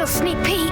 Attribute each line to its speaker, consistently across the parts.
Speaker 1: sneak peek.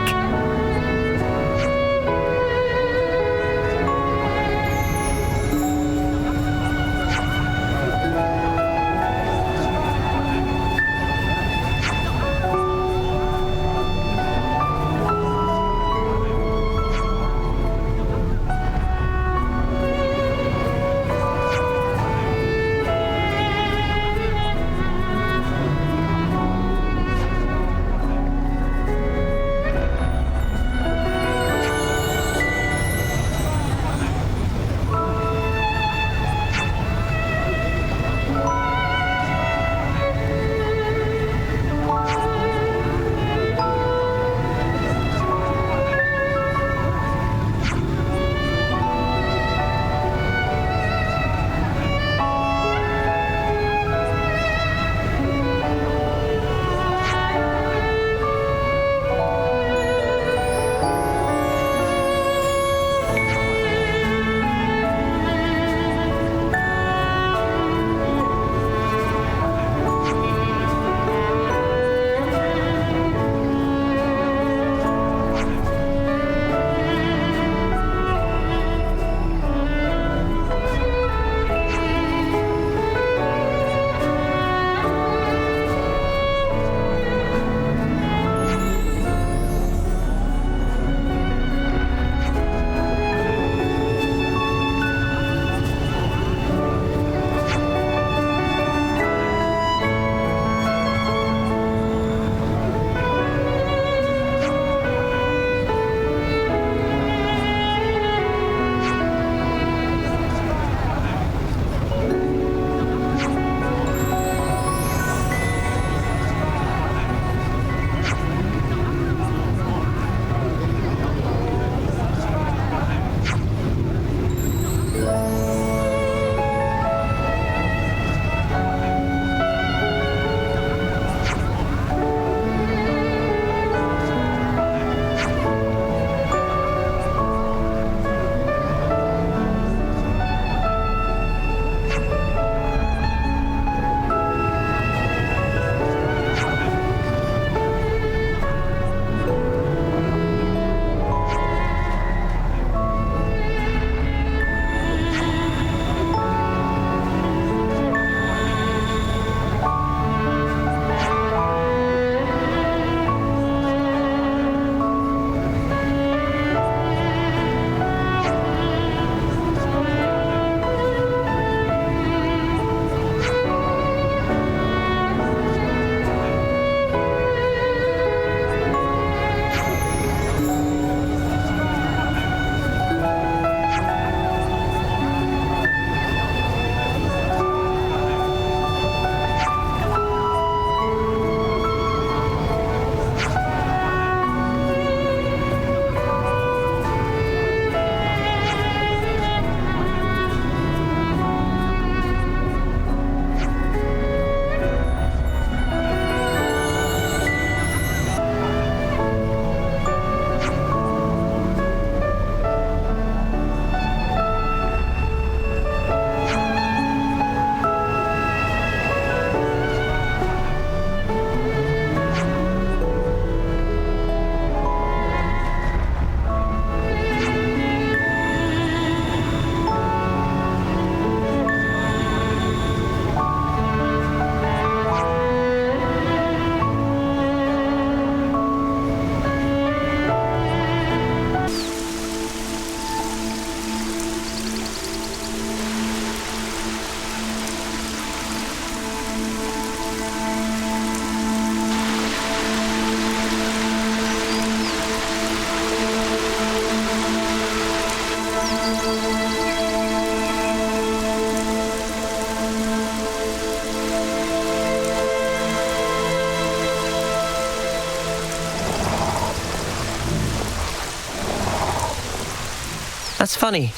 Speaker 2: That's funny.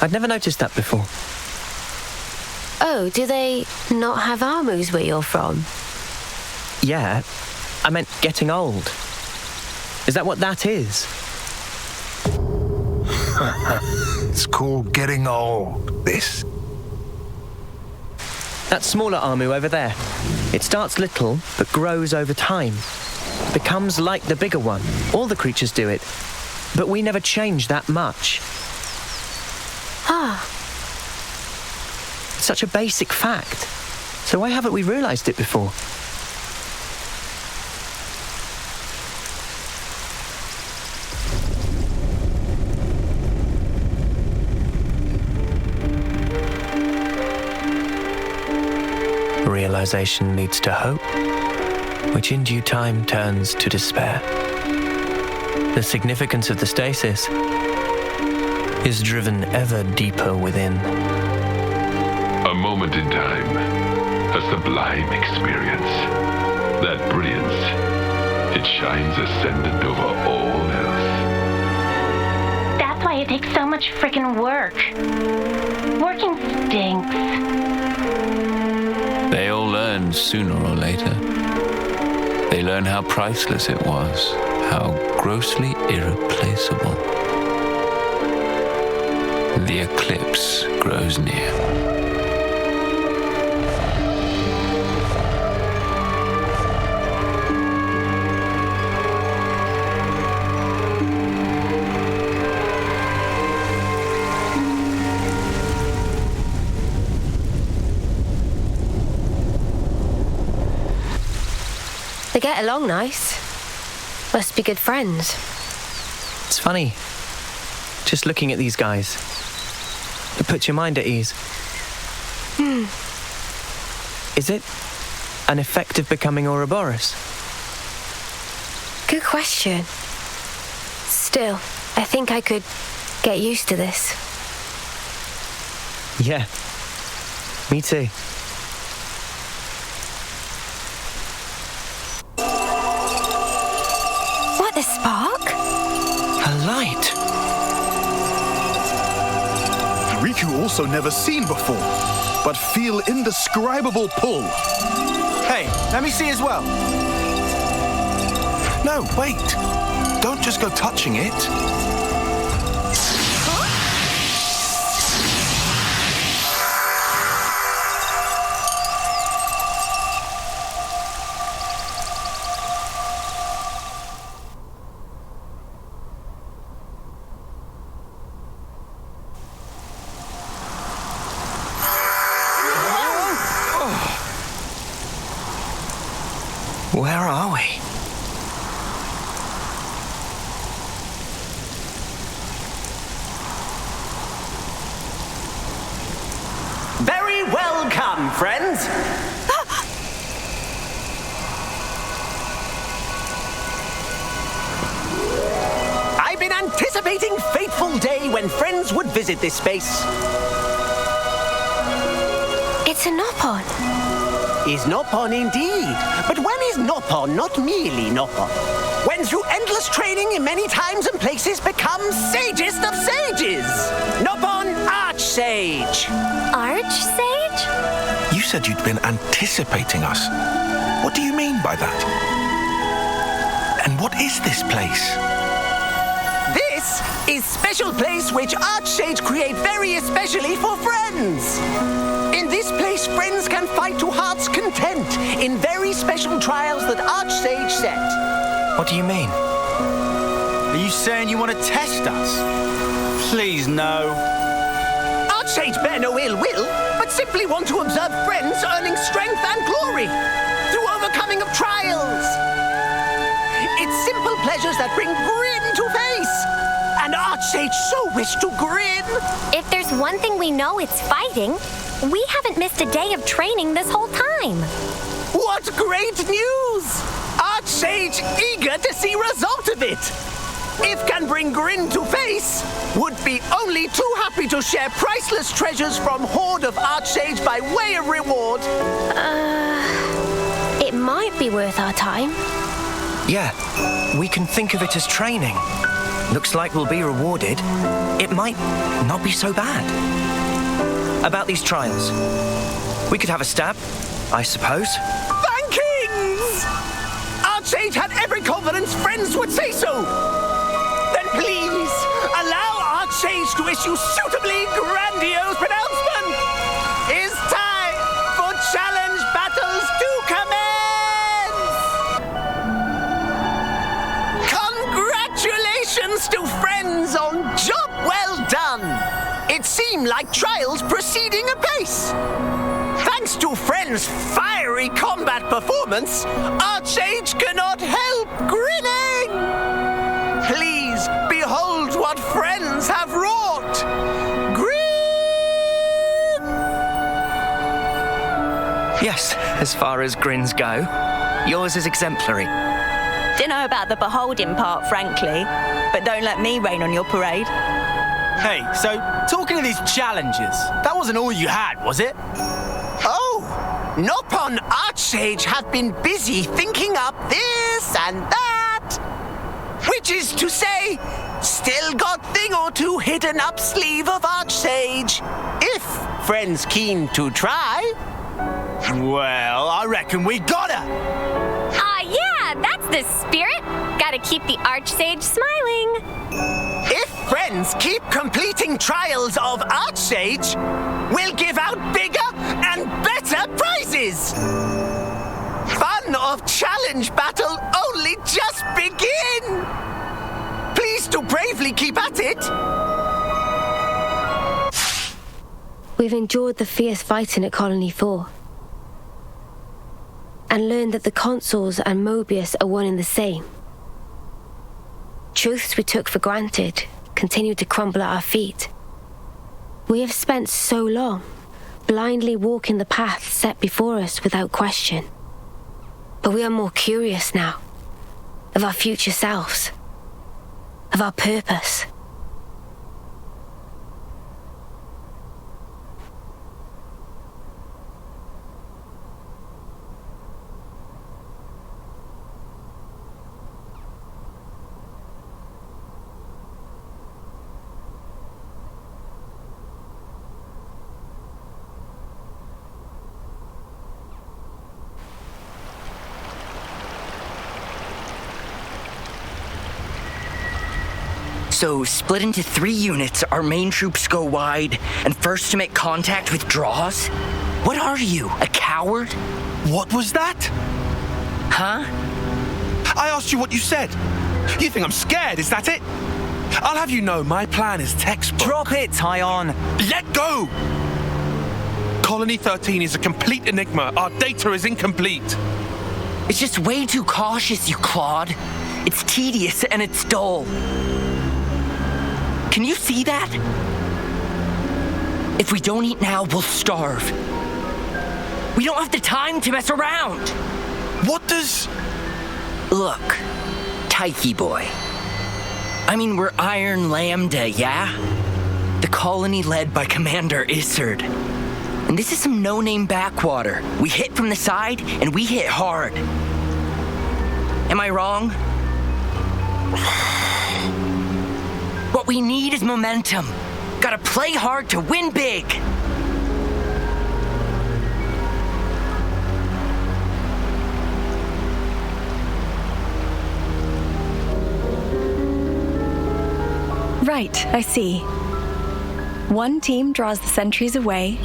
Speaker 2: I'd never noticed that before.
Speaker 1: Oh, do they not have armies where you're from?
Speaker 2: Yeah, I meant getting old. Is that what that is?
Speaker 3: It's called getting old, this.
Speaker 2: That smaller armu over there. It starts little, but grows over time. becomes like the bigger one. All the creatures do it, but we never change that much.
Speaker 1: Ah.
Speaker 2: It's such a basic fact. So why haven't we realized it before? Realization leads to hope, which in due time turns to despair. The significance of the stasis is driven ever deeper within.
Speaker 4: A moment in time, a sublime experience. That brilliance, it shines ascendant over all else.
Speaker 5: That's why it takes so much frickin' work. Working stinks.
Speaker 6: They all learn sooner or later. They learn how priceless it was, how grossly irreplaceable. The eclipse grows near.
Speaker 1: They get along nice. Must be good friends.
Speaker 2: It's funny, just looking at these guys. It puts your mind at ease. Is it an effect of becoming Ouroboros?
Speaker 1: Good question. Still, I think I could get used to this.
Speaker 2: Yeah, me too.
Speaker 1: What, the spark?
Speaker 2: A light.
Speaker 7: Riku also never seen before, but feel indescribable pull.
Speaker 8: Hey, let me see as well.
Speaker 3: No, wait. Don't just go touching it.
Speaker 2: Where are we?
Speaker 9: Very welcome, friends. I've been anticipating fateful day when friends would visit this space.
Speaker 1: It's a Nopon.
Speaker 9: Is Nopon indeed. But when is Nopon not merely Nopon? When through endless training in many times and places becomes sagest of sages. Nopon Archsage.
Speaker 1: Archsage?
Speaker 3: You said you'd been anticipating us. What do you mean by that? And what is this place?
Speaker 9: This is special place which Archsage create very especially for friends. In this place, friends can fight to heart's content in very special trials that Archsage set.
Speaker 2: What do you mean?
Speaker 8: Are you saying you want to test us? Please, no.
Speaker 9: Archsage bear no ill will, but simply want to observe friends earning strength and glory through overcoming of trials. It's simple pleasures that bring grin to face. And Archsage so wish to grin.
Speaker 5: If there's one thing we know, it's fighting. We haven't missed a day of training this whole time.
Speaker 9: What great news! Archsage eager to see result of it. If can bring grin to face, would be only too happy to share priceless treasures from Horde of Archsage by way of reward.
Speaker 1: It might be worth our time.
Speaker 2: Yeah, we can think of it as training. Looks like we'll be rewarded. It might not be so bad. About these trials, we could have a stab, I suppose.
Speaker 9: Thankings! Archsage had every confidence friends would say so. Then please, allow Archsage to issue suitably grandiose pronouncement. It's time for challenge battles to commence! Thanks to friends on job well done. It seemed like trials proceeding apace. Thanks to friends' fiery combat performance, Archage cannot help grinning. Please behold what friends have wrought. Grin!
Speaker 2: Yes, as far as grins go, yours is exemplary.
Speaker 10: Don't know about the beholding part, frankly, but don't let me rain on your parade.
Speaker 8: Hey, so talking of these challenges, that wasn't all you had, was it?
Speaker 9: Oh, Nopon Archage have been busy thinking up this and that. Which is to say, still got thing or two hidden up sleeve of Archage. If friends keen to try.
Speaker 8: Well, I reckon we gotta.
Speaker 11: Yeah, that's the spirit. Gotta keep the Archsage smiling.
Speaker 9: If friends keep completing trials of Archage, we'll give out bigger and better prizes. Fun of challenge battle only just begin. Please to bravely keep at it.
Speaker 1: We've endured the fierce fighting at Colony 4. And learned that the consuls and Mobius are one and the same. Truths we took for granted continue to crumble at our feet. We have spent so long blindly walking the path set before us without question. But we are more curious now of our future selves, of our purpose.
Speaker 12: So, split into 3 units, our main troops go wide, and first to make contact withdraws? What are you, a coward?
Speaker 3: What was that?
Speaker 12: Huh?
Speaker 3: I asked you what you said. You think I'm scared, is that it? I'll have you know my plan is textbook.
Speaker 2: Drop it, Tyon.
Speaker 3: Let go! Colony 13 is a complete enigma. Our data is incomplete.
Speaker 12: It's just way too cautious, you clod. It's tedious and it's dull. Can you see that? If we don't eat now, we'll starve. We don't have the time to mess around.
Speaker 3: What does...
Speaker 12: Look, Tyche boy. I mean, we're Iron Lambda, yeah? The colony led by Commander Izzard. And this is some no-name backwater. We hit from the side, and we hit hard. Am I wrong? What we need is momentum. Gotta play hard to win big.
Speaker 13: Right, I see. One team draws the sentries away,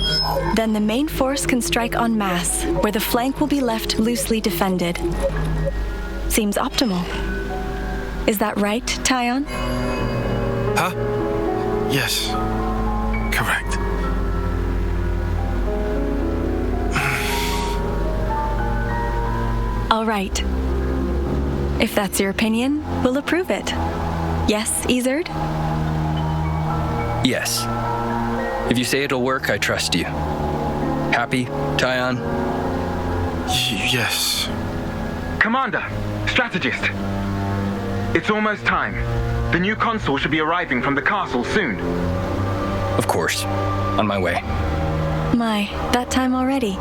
Speaker 13: then the main force can strike en masse, where the flank will be left loosely defended. Seems optimal. Is that right, Tyon?
Speaker 3: Huh? Yes. Correct.
Speaker 13: All right. If that's your opinion, we'll approve it. Yes, Izzard?
Speaker 14: Yes. If you say it'll work, I trust you. Happy, Tyon?
Speaker 3: Yes.
Speaker 15: Commander, strategist. It's almost time. The new consul should be arriving from the castle soon.
Speaker 14: Of course. On my way.
Speaker 13: My, that time already.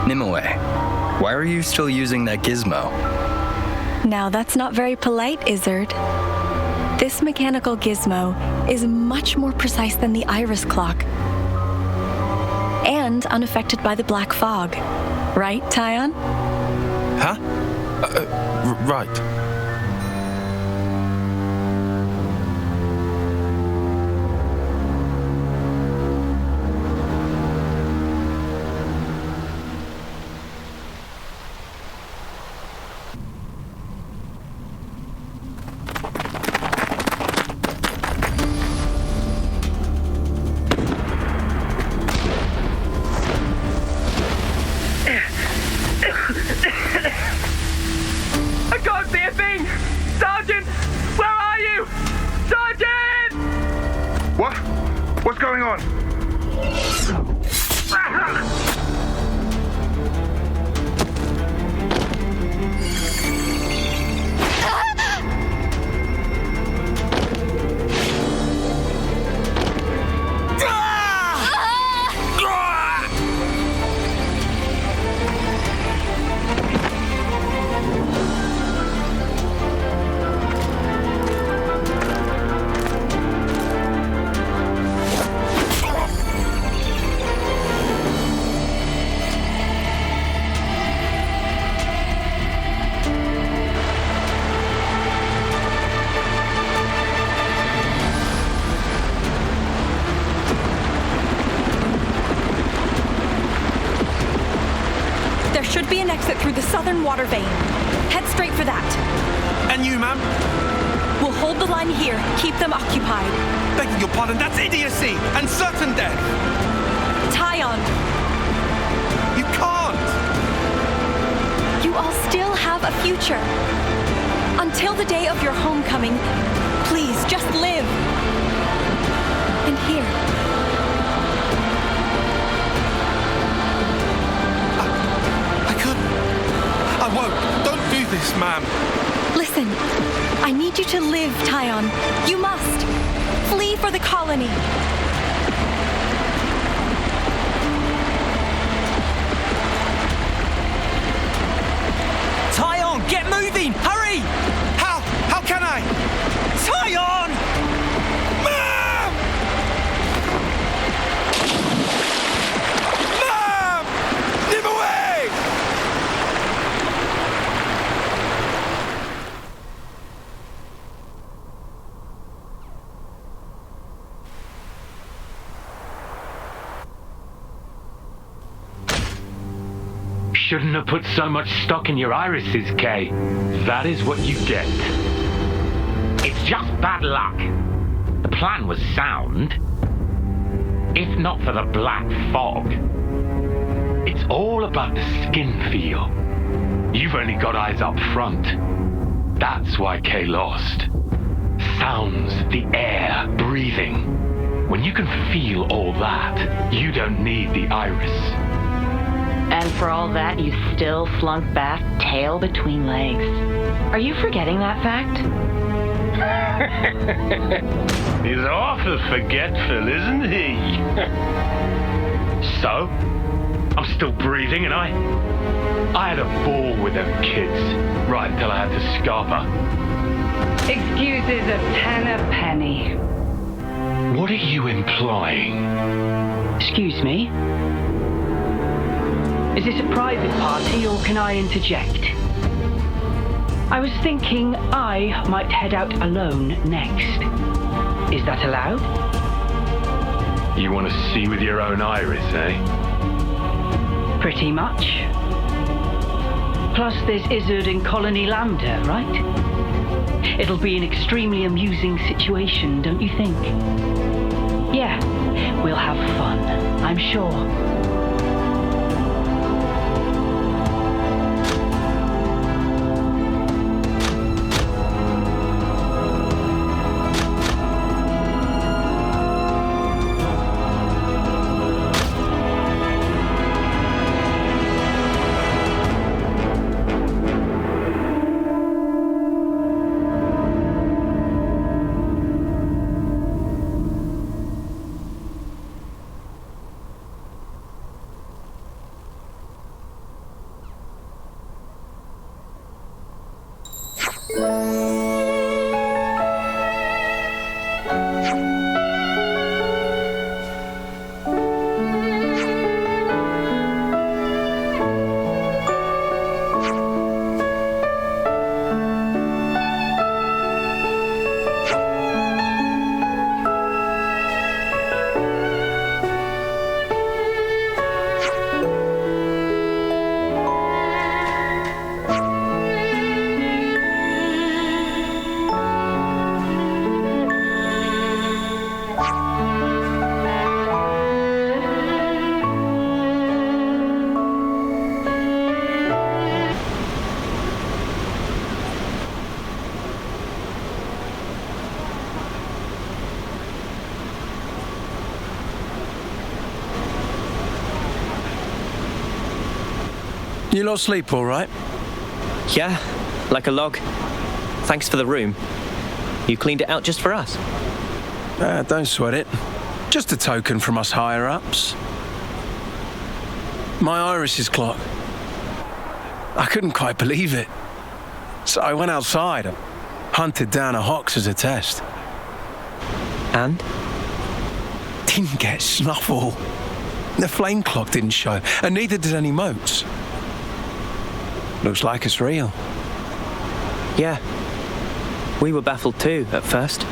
Speaker 14: Nimue, why are you still using that gizmo?
Speaker 13: Now that's not very polite, Izzard. This mechanical gizmo is much more precise than the iris clock. And unaffected by the black fog. Right, Tyon?
Speaker 3: Huh? Right.
Speaker 15: going on?
Speaker 13: Should be an exit through the southern water vein. Head straight for that.
Speaker 16: And you, ma'am?
Speaker 13: We'll hold the line here, keep them occupied.
Speaker 16: Begging your pardon, that's idiocy and certain death.
Speaker 13: Tyon.
Speaker 16: You can't.
Speaker 13: You all still have a future. Until the day of your homecoming, please just live. And here.
Speaker 16: I won't. Don't do this, ma'am.
Speaker 13: Listen, I need you to live, Tyon. You must. Flee for the colony.
Speaker 2: Tyon, get moving! Hurry!
Speaker 16: How can I?
Speaker 2: Tyon!
Speaker 16: Ma'am! Ma'am! Live away!
Speaker 17: Shouldn't have put so much stock in your irises, Kay. That is what you get.
Speaker 18: It's just bad luck. The plan was sound. If not for the black fog.
Speaker 17: It's all about the skin feel. You've only got eyes up front. That's why Kay lost. Sounds, the air, breathing. When you can feel all that, you don't need the iris.
Speaker 19: And for all that, you still slunk back, tail between legs. Are you forgetting that fact?
Speaker 17: He's awful forgetful, isn't he? So, I'm still breathing, and I had a ball with them kids, right until I had to scarper.
Speaker 20: Excuses a penny.
Speaker 17: What are you implying?
Speaker 20: Excuse me? Is this a private party, or can I interject? I was thinking I might head out alone next. Is that allowed?
Speaker 17: You want to see with your own iris, eh?
Speaker 20: Pretty much. Plus there's Izzard and Colony Lambda, right? It'll be an extremely amusing situation, don't you think? Yeah, we'll have fun, I'm sure.
Speaker 21: You lot sleep all right?
Speaker 2: Yeah, like a log. Thanks for the room. You cleaned it out just for us.
Speaker 21: Don't sweat it. Just a token from us higher-ups. My iris's clock. I couldn't quite believe it. So I went outside and hunted down a Hox as a test.
Speaker 2: And?
Speaker 21: Didn't get snuffle. The flame clock didn't show, and neither did any motes. Looks like it's real.
Speaker 2: Yeah. We were baffled too, at first.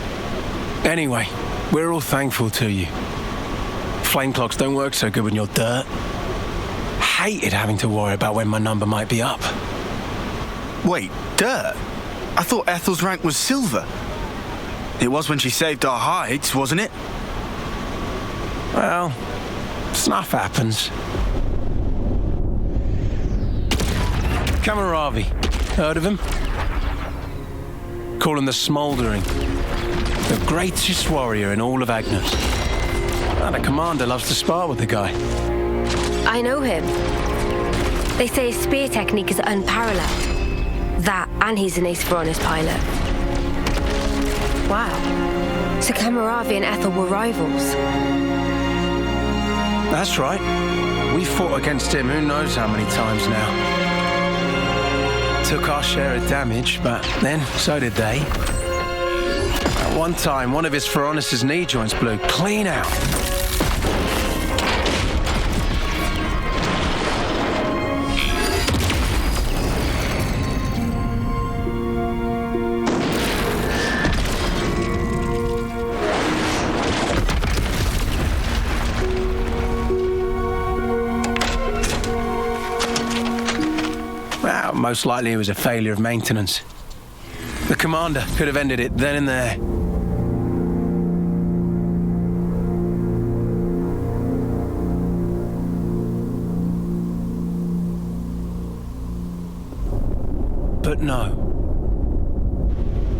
Speaker 21: Anyway, we're all thankful to you. Flame clocks don't work so good when you're dirt. Hated having to worry about when my number might be up.
Speaker 7: Wait, dirt? I thought Ethel's rank was silver. It was when she saved our hides, wasn't it?
Speaker 21: Well, stuff happens. Kamaravi, heard of him? Call him the Smouldering. The greatest warrior in all of Agnus. And the commander loves to spar with the guy.
Speaker 1: I know him. They say his spear technique is unparalleled. That, and he's an Saffronias pilot. Wow. So Kamaravi and Ethel were rivals.
Speaker 21: That's right. We fought against him who knows how many times now. Took our share of damage, but then so did they. At one time, one of his Saffronias' knee joints blew clean out. Well, most likely it was a failure of maintenance. The commander could have ended it then and there. But no.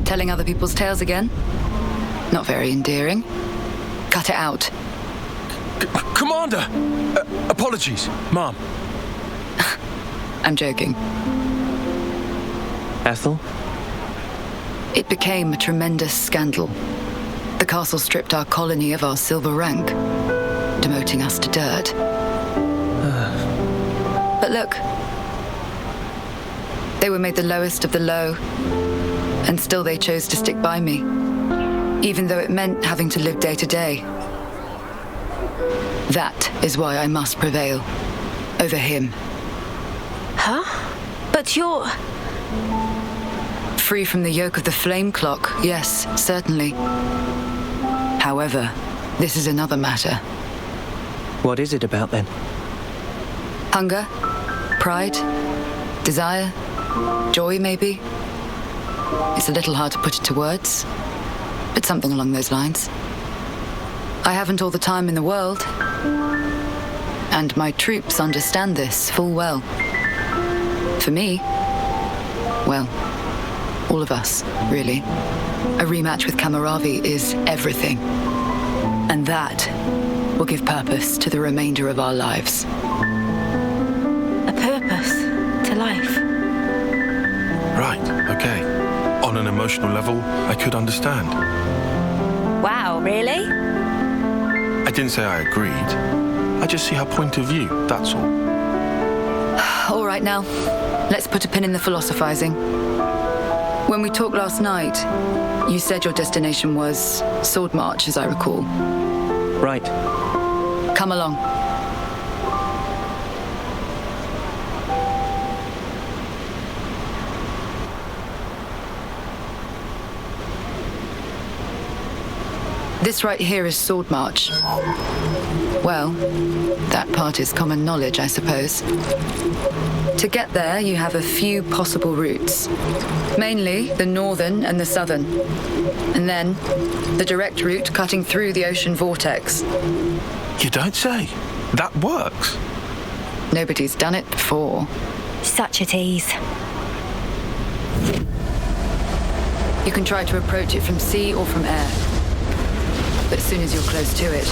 Speaker 22: Telling other people's tales again? Not very endearing. Cut it out.
Speaker 21: Commander! Apologies, Mom.
Speaker 22: I'm joking.
Speaker 2: Ethel?
Speaker 22: It became a tremendous scandal. The castle stripped our colony of our silver rank, demoting us to dirt. But look. They were made the lowest of the low, and still they chose to stick by me, even though it meant having to live day to day. That is why I must prevail over him.
Speaker 1: Huh? But you're...
Speaker 22: Free from the yoke of the flame clock, yes, certainly. However, this is another matter.
Speaker 2: What is it about then?
Speaker 22: Hunger, pride, desire, joy maybe. It's a little hard to put it to words, but something along those lines. I haven't all the time in the world, and my troops understand this full well. For me, well, all of us, really. A rematch with Kamaravi is everything. And that will give purpose to the remainder of our lives.
Speaker 1: A purpose to life?
Speaker 3: Right, okay. On an emotional level, I could understand.
Speaker 10: Wow, really?
Speaker 3: I didn't say I agreed. I just see her point of view, that's all.
Speaker 22: All right now, let's put a pin in the philosophizing. When we talked last night, you said your destination was Sword March, as I recall.
Speaker 2: Right.
Speaker 22: Come along. This right here is Sword March. Well, that part is common knowledge, I suppose. To get there, you have a few possible routes. Mainly the northern and the southern. And then the direct route cutting through the ocean vortex.
Speaker 3: You don't say. That works.
Speaker 22: Nobody's done it before.
Speaker 1: Such a tease.
Speaker 22: You can try to approach it from sea or from air. But as soon as you're close to it,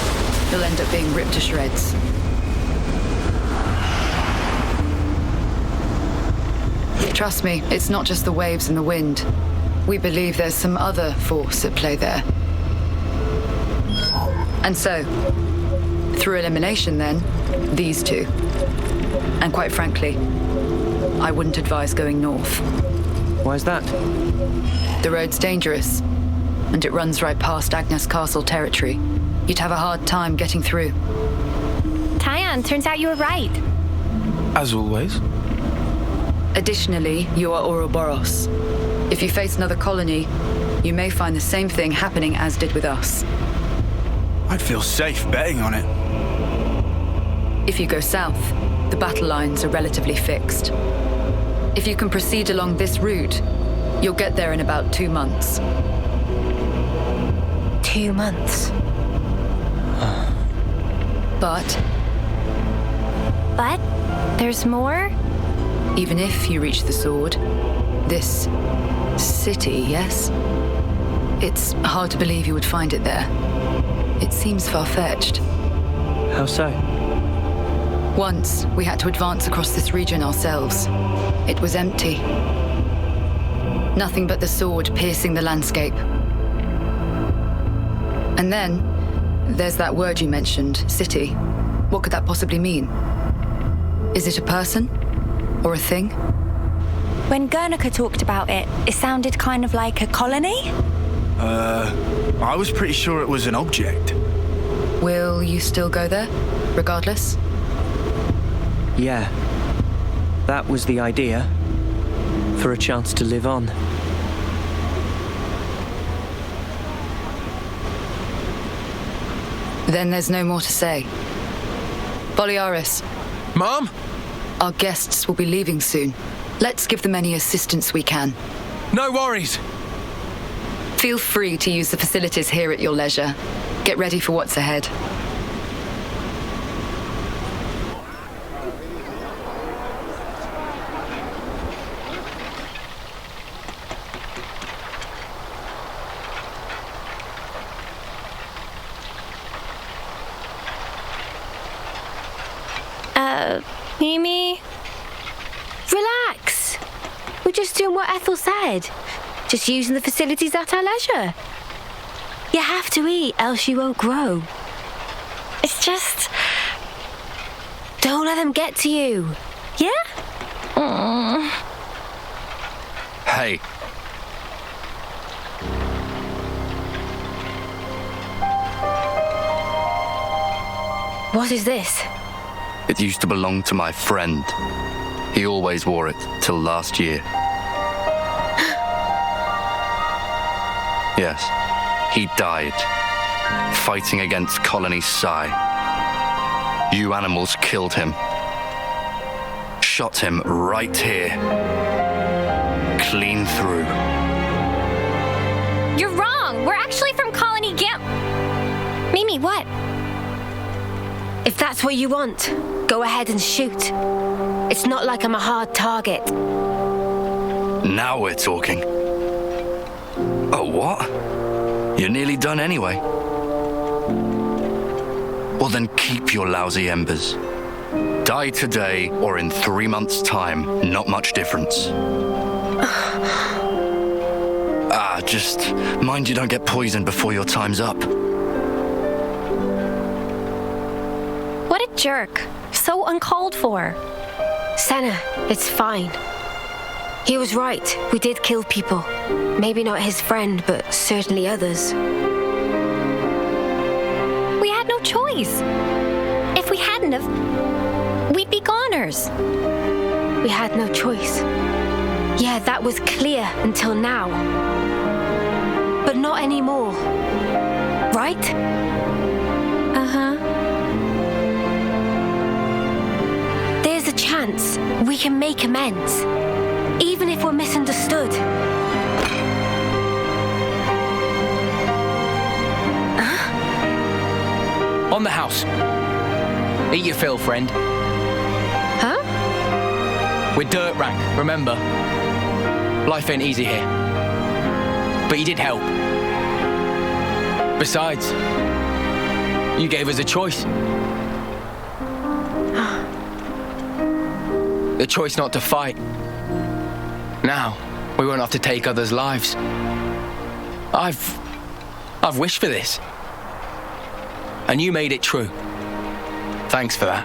Speaker 22: you'll end up being ripped to shreds. Trust me, it's not just the waves and the wind. We believe there's some other force at play there. And so, through elimination then, these two. And quite frankly, I wouldn't advise going north.
Speaker 2: Why's that?
Speaker 22: The road's dangerous, and it runs right past Agnus Castle territory. You'd have a hard time getting through.
Speaker 11: Tyon, turns out you were right.
Speaker 7: As always.
Speaker 22: Additionally, you are Ouroboros. If you face another colony, you may find the same thing happening as did with us.
Speaker 7: I'd feel safe betting on it.
Speaker 22: If you go south, the battle lines are relatively fixed. If you can proceed along this route, you'll get there in about 2 months.
Speaker 1: 2 months?
Speaker 22: But
Speaker 11: there's more?
Speaker 22: Even if you reach the sword, this city, yes? It's hard to believe you would find it there. It seems far-fetched.
Speaker 2: How so?
Speaker 22: Once, we had to advance across this region ourselves. It was empty. Nothing but the sword piercing the landscape. And then, there's that word you mentioned, city. What could that possibly mean? Is it a person? Or a thing?
Speaker 10: When Guernica talked about it, it sounded kind of like a colony?
Speaker 7: I was pretty sure it was an object.
Speaker 22: Will you still go there, regardless?
Speaker 2: Yeah. That was the idea. For a chance to live on.
Speaker 22: Then there's no more to say. Boliaris.
Speaker 16: Mom?
Speaker 22: Our guests will be leaving soon. Let's give them any assistance we can.
Speaker 16: No worries.
Speaker 22: Feel free to use the facilities here at your leisure. Get ready for what's ahead.
Speaker 11: Mimi?
Speaker 1: Relax. We're just doing what Ethel said. Just using the facilities at our leisure. You have to eat, else you won't grow.
Speaker 11: It's just...
Speaker 1: Don't let them get to you. Yeah?
Speaker 3: Hey.
Speaker 1: What is this?
Speaker 4: It used to belong to my friend. He always wore it till last year. Yes, he died, fighting against Colony Psi. You animals killed him. Shot him right here. Clean through.
Speaker 11: You're wrong! We're actually from Colony Gimp. Mimi, what?
Speaker 1: If that's what you want, go ahead and shoot. It's not like I'm a hard target.
Speaker 4: Now we're talking. Oh, what? You're nearly done anyway. Well, then keep your lousy embers. Die today or in 3 months' time, not much difference. Just mind you don't get poisoned before your time's up.
Speaker 11: What a jerk. So uncalled for.
Speaker 1: Senna, it's fine. He was right. We did kill people. Maybe not his friend, but certainly others.
Speaker 11: We had no choice. If we hadn't have, we'd be goners.
Speaker 1: We had no choice. Yeah, that was clear until now. But not anymore. Right?
Speaker 11: Uh-huh.
Speaker 1: There's a chance we can make amends. Even if we're misunderstood.
Speaker 12: On the house. Eat your fill, friend.
Speaker 1: Huh?
Speaker 12: We're dirt rank, remember? Life ain't easy here. But you did help. Besides, you gave us a choice. The choice not to fight.
Speaker 14: Now, we won't have to take others' lives. I've wished for this. And you made it true. Thanks for that.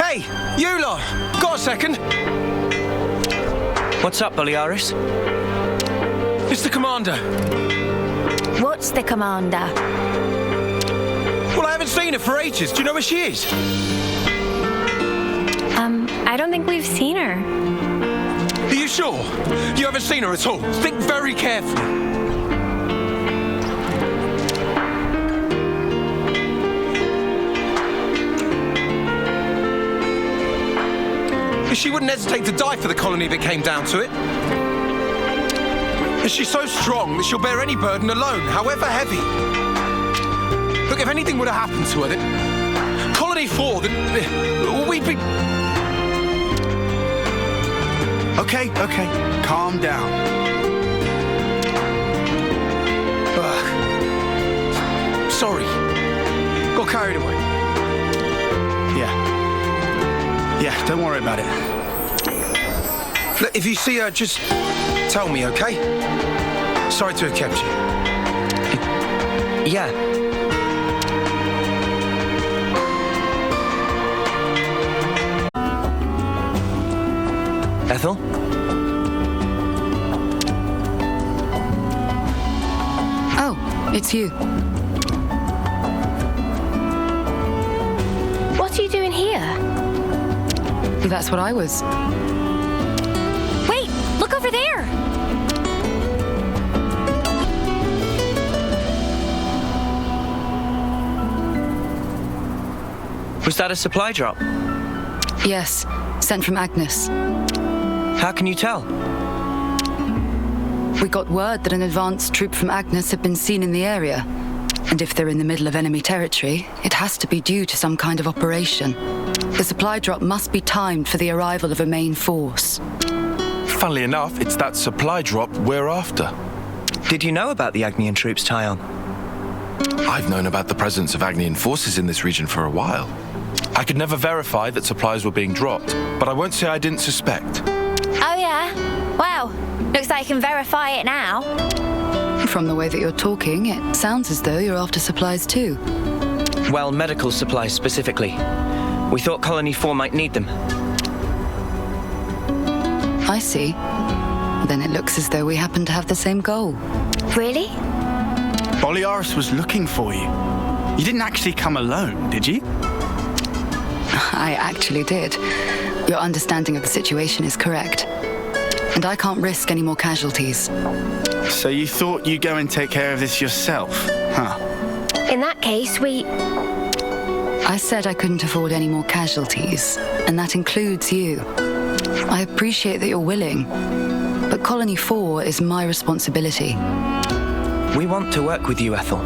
Speaker 21: Hey, you lot! Got a second?
Speaker 2: What's up, Boliaris?
Speaker 21: It's the commander.
Speaker 10: What's the commander?
Speaker 21: Well, I haven't seen her for ages. Do you know where she is?
Speaker 13: I don't think we've seen her.
Speaker 21: Are you sure? You haven't seen her at all? Think very carefully. She wouldn't hesitate to die for the colony if it came down to it. And she's so strong that she'll bear any burden alone, however heavy. Look, if anything would have happened to her, then Colony 4, then we'd be...
Speaker 7: Okay, calm down.
Speaker 21: Sorry.
Speaker 7: Got carried away. Yeah, don't worry about it.
Speaker 21: Look, if you see her, just tell me, okay? Sorry to have kept you.
Speaker 2: Yeah. Ethel?
Speaker 22: Oh, it's you.
Speaker 1: What are you doing here?
Speaker 22: That's what I was.
Speaker 11: Wait, look over there!
Speaker 2: Was that a supply drop?
Speaker 22: Yes, sent from Agnus.
Speaker 2: How can you tell?
Speaker 22: We got word that an advanced troop from Agnus had been seen in the area. And if they're in the middle of enemy territory, it has to be due to some kind of operation. The supply drop must be timed for the arrival of a main force.
Speaker 3: Funnily enough, it's that supply drop we're after.
Speaker 2: Did you know about the Agnian troops, Tyon?
Speaker 3: I've known about the presence of Agnian forces in this region for a while. I could never verify that supplies were being dropped, but I won't say I didn't suspect.
Speaker 11: Oh yeah? Well, looks like I can verify it now.
Speaker 22: From the way that you're talking, it sounds as though you're after supplies too.
Speaker 2: Well, medical supplies specifically. We thought Colony 4 might need them.
Speaker 22: I see. Then it looks as though we happen to have the same goal.
Speaker 11: Really?
Speaker 7: Boliaris was looking for you. You didn't actually come alone, did you?
Speaker 22: I actually did. Your understanding of the situation is correct. And I can't risk any more casualties.
Speaker 7: So you thought you'd go and take care of this yourself, huh?
Speaker 1: In that case,
Speaker 22: I said I couldn't afford any more casualties, and that includes you. I appreciate that you're willing, but Colony 4 is my responsibility.
Speaker 2: We want to work with you, Ethel.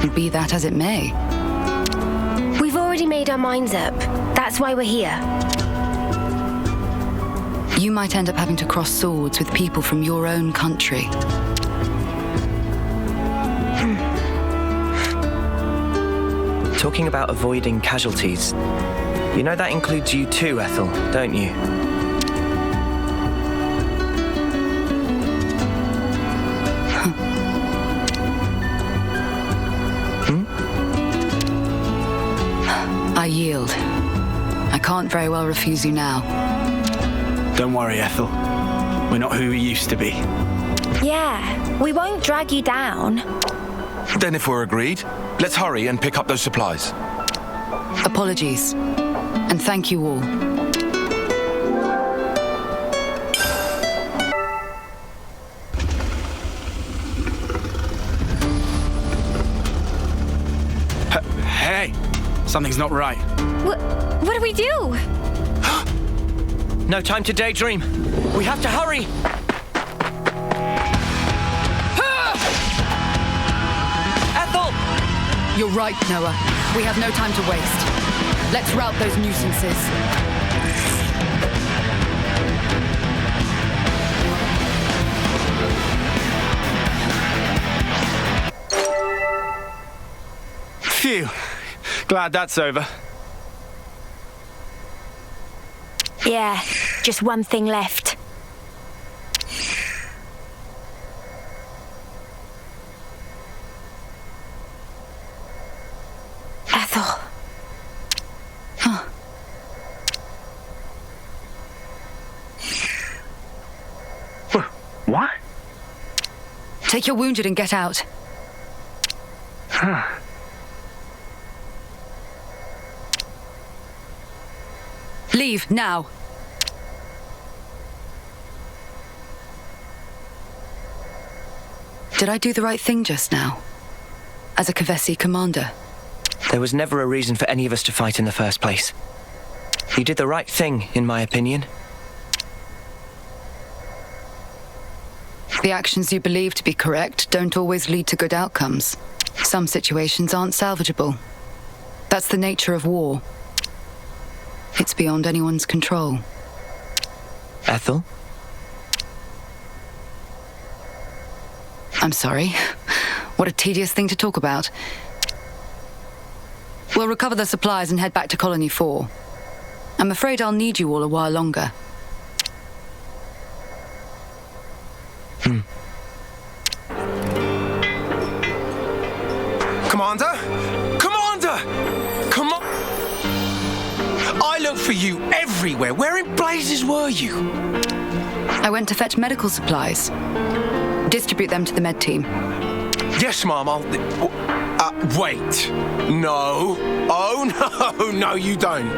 Speaker 22: Be that as it may.
Speaker 1: we've already made our minds up. That's why we're here.
Speaker 22: You might end up having to cross swords with people from your own country.
Speaker 2: Talking about avoiding casualties. You know that includes you too, Ethel, don't you?
Speaker 22: I yield. I can't very well refuse you now.
Speaker 7: Don't worry, Ethel. We're not who we used to be.
Speaker 10: Yeah, we won't drag you down.
Speaker 3: Then if we're agreed, let's hurry and pick up those supplies.
Speaker 22: Apologies. And thank you all.
Speaker 7: Hey! Something's not right.
Speaker 11: What do we do?
Speaker 2: No time to daydream. We have to hurry. Ethel!
Speaker 22: You're right, Noah. We have no time to waste. Let's rout those nuisances.
Speaker 7: Phew. Glad that's over.
Speaker 10: Yeah, just one thing left.
Speaker 1: Ethel.
Speaker 22: Take your wounded and get out. Leave, now. Did I do the right thing just now? As a Kevesi commander?
Speaker 2: There was never a reason for any of us to fight in the first place. You did the right thing, in my opinion.
Speaker 22: The actions you believe to be correct don't always lead to good outcomes. Some situations aren't salvageable. That's the nature of war. It's beyond anyone's control.
Speaker 2: Ethel?
Speaker 22: I'm sorry. What a tedious thing to talk about. We'll recover the supplies and head back to Colony 4. I'm afraid I'll need you all a while longer.
Speaker 16: Commander? Commander! Come on! I looked for you everywhere. Where in blazes were you?
Speaker 22: I went to fetch medical supplies. Distribute them to the med team.
Speaker 16: Yes, Mom, I'll... wait. No. Oh, no. No, you don't.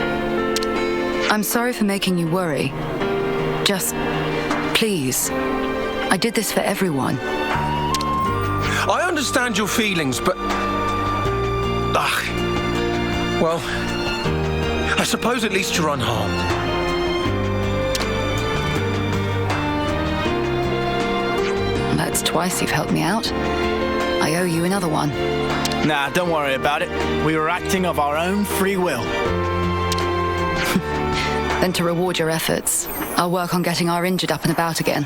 Speaker 22: I'm sorry for making you worry. Just... please. I did this for everyone.
Speaker 16: I understand your feelings, but... well... I suppose at least you're unharmed.
Speaker 22: That's twice you've helped me out. I owe you another one.
Speaker 7: Nah, don't worry about it. We were acting of our own free will.
Speaker 22: Then to reward your efforts, I'll work on getting our injured up and about again.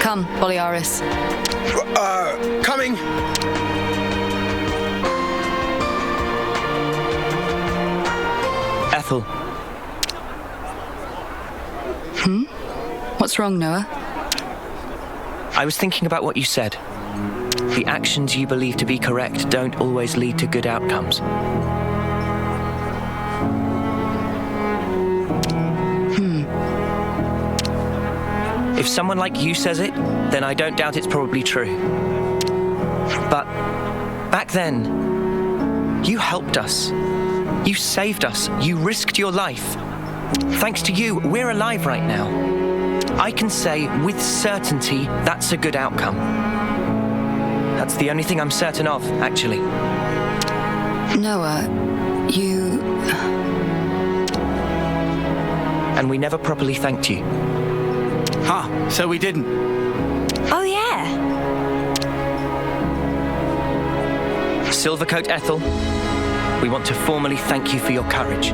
Speaker 22: Come, Boliaris.
Speaker 16: Coming.
Speaker 2: Ethel.
Speaker 22: What's wrong, Noah?
Speaker 2: I was thinking about what you said. The actions you believe to be correct don't always lead to good outcomes. If someone like you says it, then I don't doubt it's probably true. But back then, you helped us. You saved us. You risked your life. Thanks to you, we're alive right now. I can say with certainty that's a good outcome. That's the only thing I'm certain of, actually.
Speaker 22: Noah, you...
Speaker 2: And we never properly thanked you.
Speaker 7: Huh, so we didn't.
Speaker 10: Oh, yeah.
Speaker 2: Silvercoat Ethel, we want to formally thank you for your courage.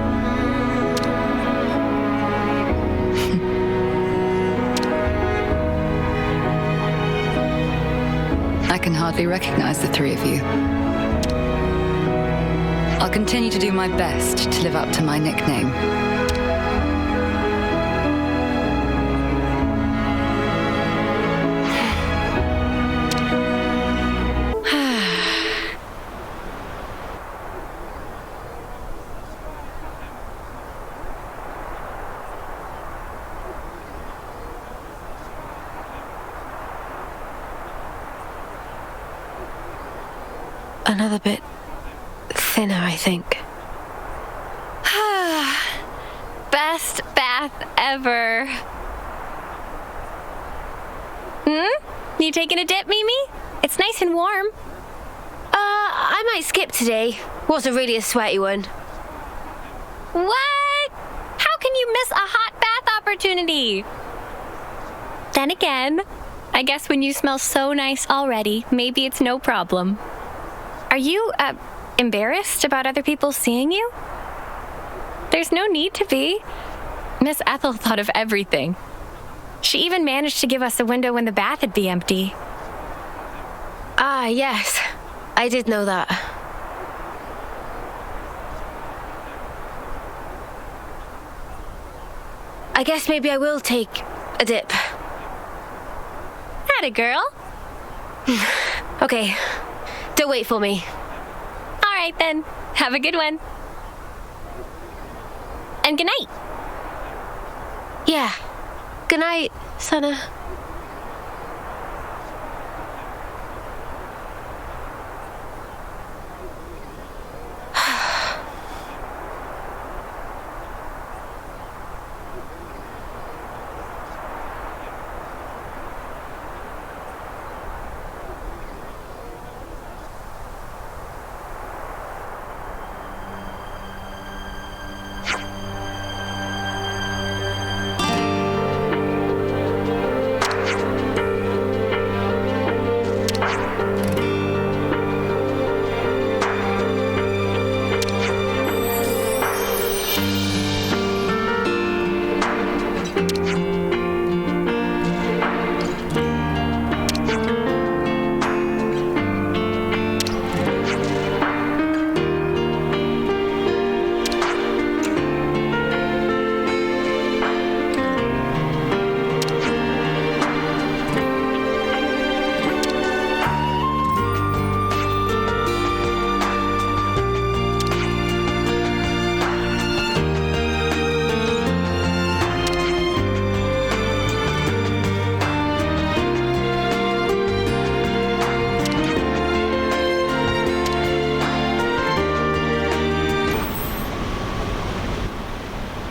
Speaker 22: I can hardly recognize the three of you. I'll continue to do my best to live up to my nickname.
Speaker 1: Another bit thinner, I think.
Speaker 11: Best bath ever. You taking a dip, Mimi? It's nice and warm.
Speaker 1: I might skip today. Wasn't really a sweaty one.
Speaker 11: What? How can you miss a hot bath opportunity? Then again, I guess when you smell so nice already, maybe it's no problem. Are you, embarrassed about other people seeing you? There's no need to be. Miss Ethel thought of everything. She even managed to give us a window when the bath would be empty.
Speaker 1: Ah, yes. I did know that. I guess maybe I will take a dip.
Speaker 11: Atta girl.
Speaker 1: Okay. Don't wait for me.
Speaker 11: All right, then. Have a good one. And good night.
Speaker 1: Yeah. Good night, Sana.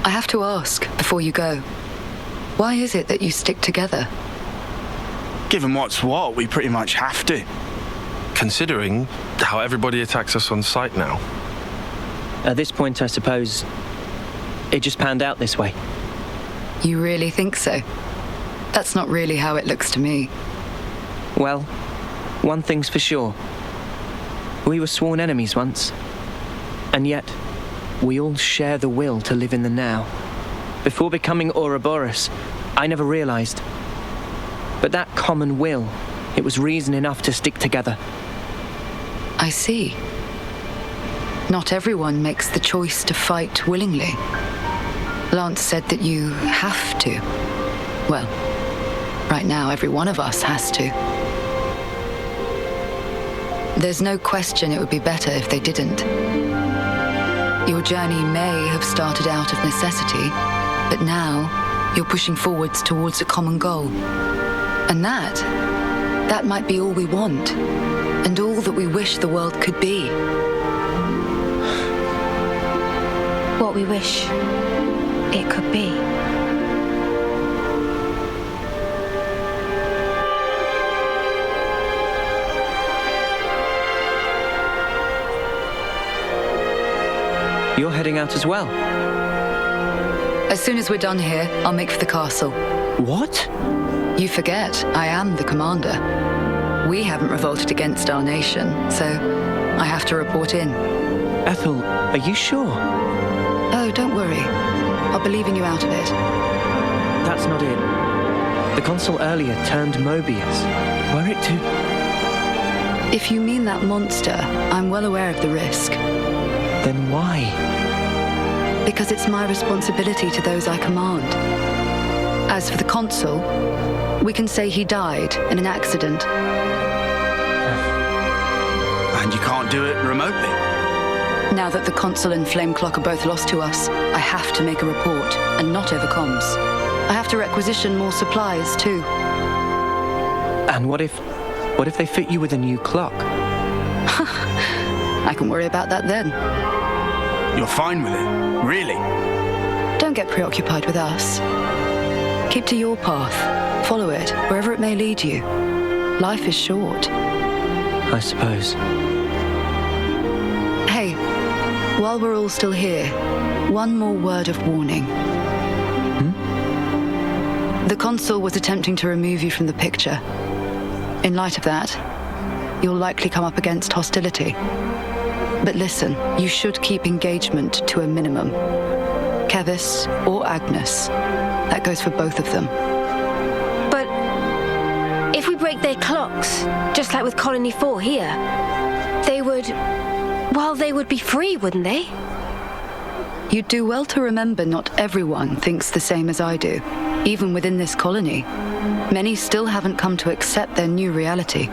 Speaker 22: I have to ask, before you go, why is it that you stick together?
Speaker 7: Given what's what, we pretty much have to.
Speaker 3: Considering how everybody attacks us on sight now.
Speaker 2: At this point, I suppose, it just panned out this way.
Speaker 22: You really think so? That's not really how it looks to me.
Speaker 2: Well, one thing's for sure. We were sworn enemies once. And yet, we all share the will to live in the now. Before becoming Ouroboros, I never realized. But that common will, it was reason enough to stick together.
Speaker 22: I see. Not everyone makes the choice to fight willingly. Lance said that you have to. Well, right now every one of us has to. There's no question it would be better if they didn't. Your journey may have started out of necessity, but now you're pushing forwards towards a common goal. And that might be all we want, and all that we wish the world could be.
Speaker 1: What we wish it could be.
Speaker 2: You're heading out as well?
Speaker 22: As soon as we're done here, I'll make for the castle.
Speaker 2: What?
Speaker 22: You forget, I am the commander. We haven't revolted against our nation, so I have to report in.
Speaker 2: Ethel, are you sure?
Speaker 22: Oh, don't worry. I'll be leaving you out of it.
Speaker 2: That's not it. The consul earlier turned Mobius. Were it to...
Speaker 22: If you mean that monster, I'm well aware of the risk.
Speaker 2: Then why?
Speaker 22: Because it's my responsibility to those I command. As for the consul, we can say he died in an accident.
Speaker 7: And you can't do it remotely?
Speaker 22: Now that the consul and Flame Clock are both lost to us, I have to make a report, and not over comms. I have to requisition more supplies, too.
Speaker 2: And what if they fit you with a new clock?
Speaker 22: I can worry about that then.
Speaker 7: You're fine with it? Really?
Speaker 22: Don't get preoccupied with us. Keep to your path. Follow it, wherever it may lead you. Life is short.
Speaker 2: I suppose.
Speaker 22: Hey, while we're all still here, one more word of warning. The consul was attempting to remove you from the picture. In light of that, you'll likely come up against hostility. But listen, you should keep engagement to a minimum. Keves or Agnus. That goes for both of them.
Speaker 1: But if we break their clocks, just like with Colony 4 here, they would be free, wouldn't they?
Speaker 22: You'd do well to remember not everyone thinks the same as I do. Even within this colony, many still haven't come to accept their new reality.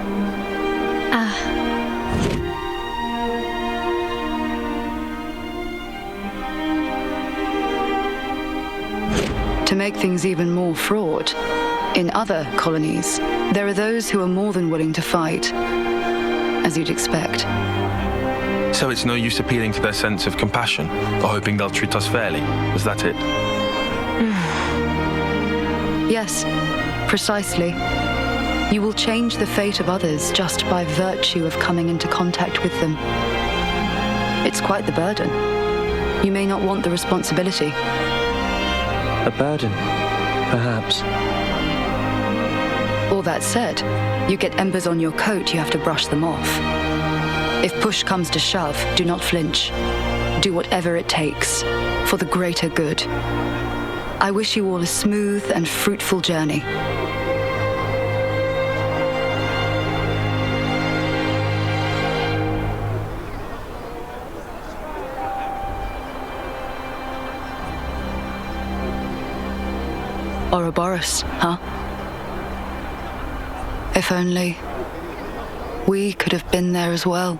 Speaker 22: To make things even more fraught, in other colonies, there are those who are more than willing to fight, as you'd expect.
Speaker 3: So it's no use appealing to their sense of compassion, or hoping they'll treat us fairly. Was that it?
Speaker 22: Yes, precisely. You will change the fate of others just by virtue of coming into contact with them. It's quite the burden. You may not want the responsibility.
Speaker 2: A burden, perhaps.
Speaker 22: All that said, you get embers on your coat, you have to brush them off. If push comes to shove, do not flinch. Do whatever it takes, for the greater good. I wish you all a smooth and fruitful journey. Ouroboros, huh? If only we could have been there as well.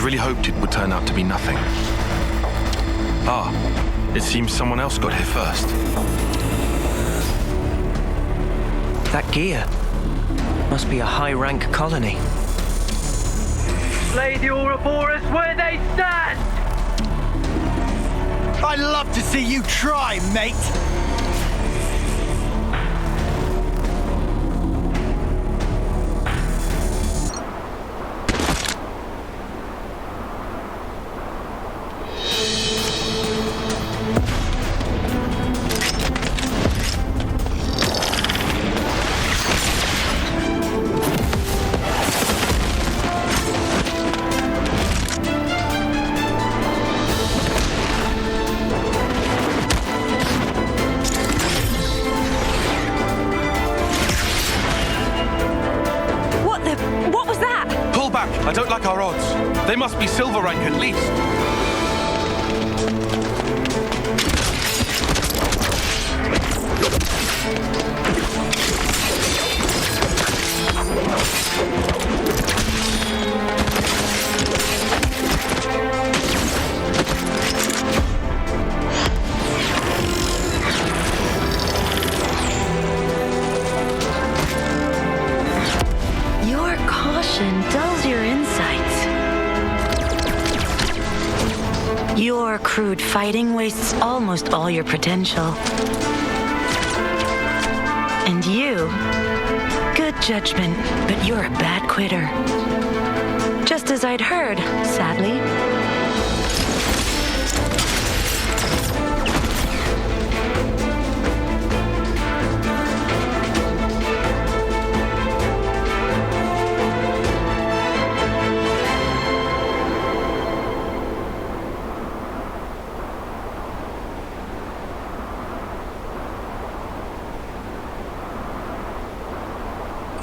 Speaker 3: really hoped it would turn out to be nothing. Ah, it seems someone else got here first.
Speaker 2: That gear must be a high-rank colony.
Speaker 8: Lay the Ouroboros where they stand! I'd love to see you try, mate!
Speaker 3: I don't like our odds. They must be silver rank at least.
Speaker 19: Your caution dulls your insights. Your crude fighting wastes almost all your potential. And you, good judgment, but you're a bad quitter. Just as I'd heard, sadly.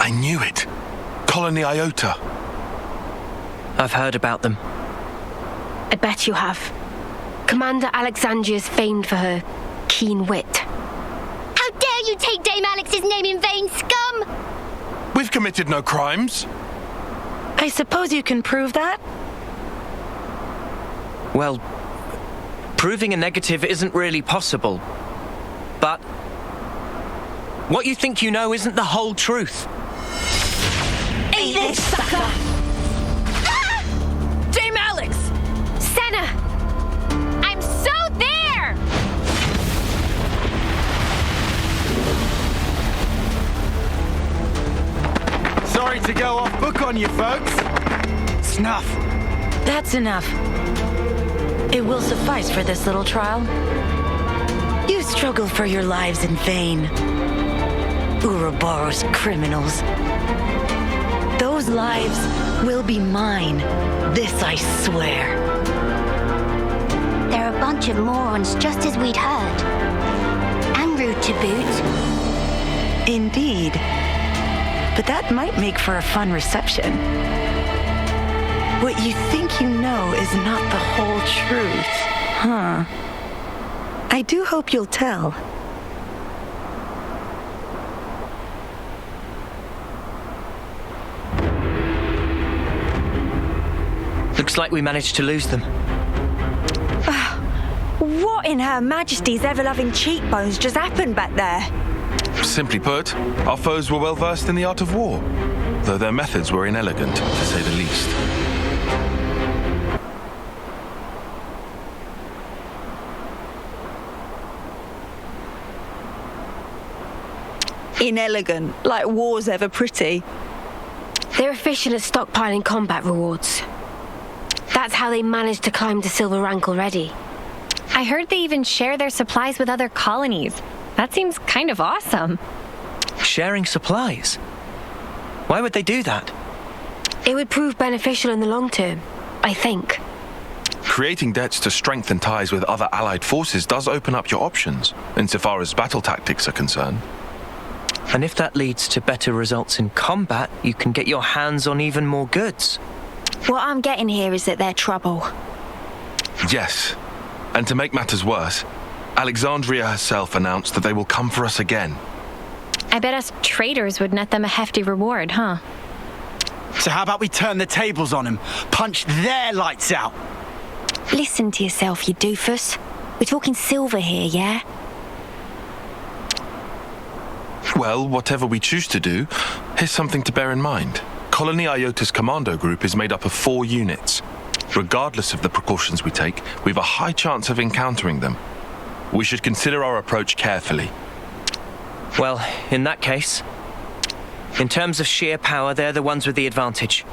Speaker 3: I knew it. Colony Iota.
Speaker 2: I've heard about them.
Speaker 1: I bet you have. Commander Alexandria's famed for her keen wit.
Speaker 5: How dare you take Dame Alex's name in vain, scum!
Speaker 3: We've committed no crimes.
Speaker 19: I suppose you can prove that?
Speaker 2: Well, proving a negative isn't really possible. But what you think you know isn't the whole truth.
Speaker 5: Eat this, sucker! Ah!
Speaker 1: Dame Alex! Senna!
Speaker 5: I'm so there!
Speaker 8: Sorry to go off book on you, folks. Snuff.
Speaker 19: That's enough. It will suffice for this little trial. You struggle for your lives in vain. Ouroboros criminals. Those lives will be mine. This I swear.
Speaker 5: They're a bunch of morons, just as we'd heard. And rude to boot.
Speaker 19: Indeed. But that might make for a fun reception. What you think you know is not the whole truth, huh? I do hope you'll tell.
Speaker 2: Looks like we managed to lose them.
Speaker 10: What in Her Majesty's ever-loving cheekbones just happened back there?
Speaker 3: Simply put, our foes were well versed in the art of war, though their methods were inelegant, to say the least.
Speaker 10: Inelegant, like war's ever pretty.
Speaker 1: They're efficient at stockpiling combat rewards. That's how they managed to climb to silver rank already.
Speaker 11: I heard they even share their supplies with other colonies. That seems kind of awesome.
Speaker 2: Sharing supplies? Why would they do that?
Speaker 1: It would prove beneficial in the long term, I think.
Speaker 3: Creating debts to strengthen ties with other allied forces does open up your options, insofar as battle tactics are concerned.
Speaker 2: And if that leads to better results in combat, you can get your hands on even more goods.
Speaker 10: What I'm getting here is that they're trouble.
Speaker 3: Yes. And to make matters worse, Alexandria herself announced that they will come for us again.
Speaker 11: I bet us traitors would net them a hefty reward, huh?
Speaker 7: So how about we turn the tables on them? Punch their lights out?
Speaker 10: Listen to yourself, you doofus. We're talking silver here, yeah?
Speaker 3: Well, whatever we choose to do, here's something to bear in mind. Colony Iota's commando group is made up of 4 units. Regardless of the precautions we take, we have a high chance of encountering them. We should consider our approach carefully.
Speaker 2: Well, in that case, in terms of sheer power, they're the ones with the advantage.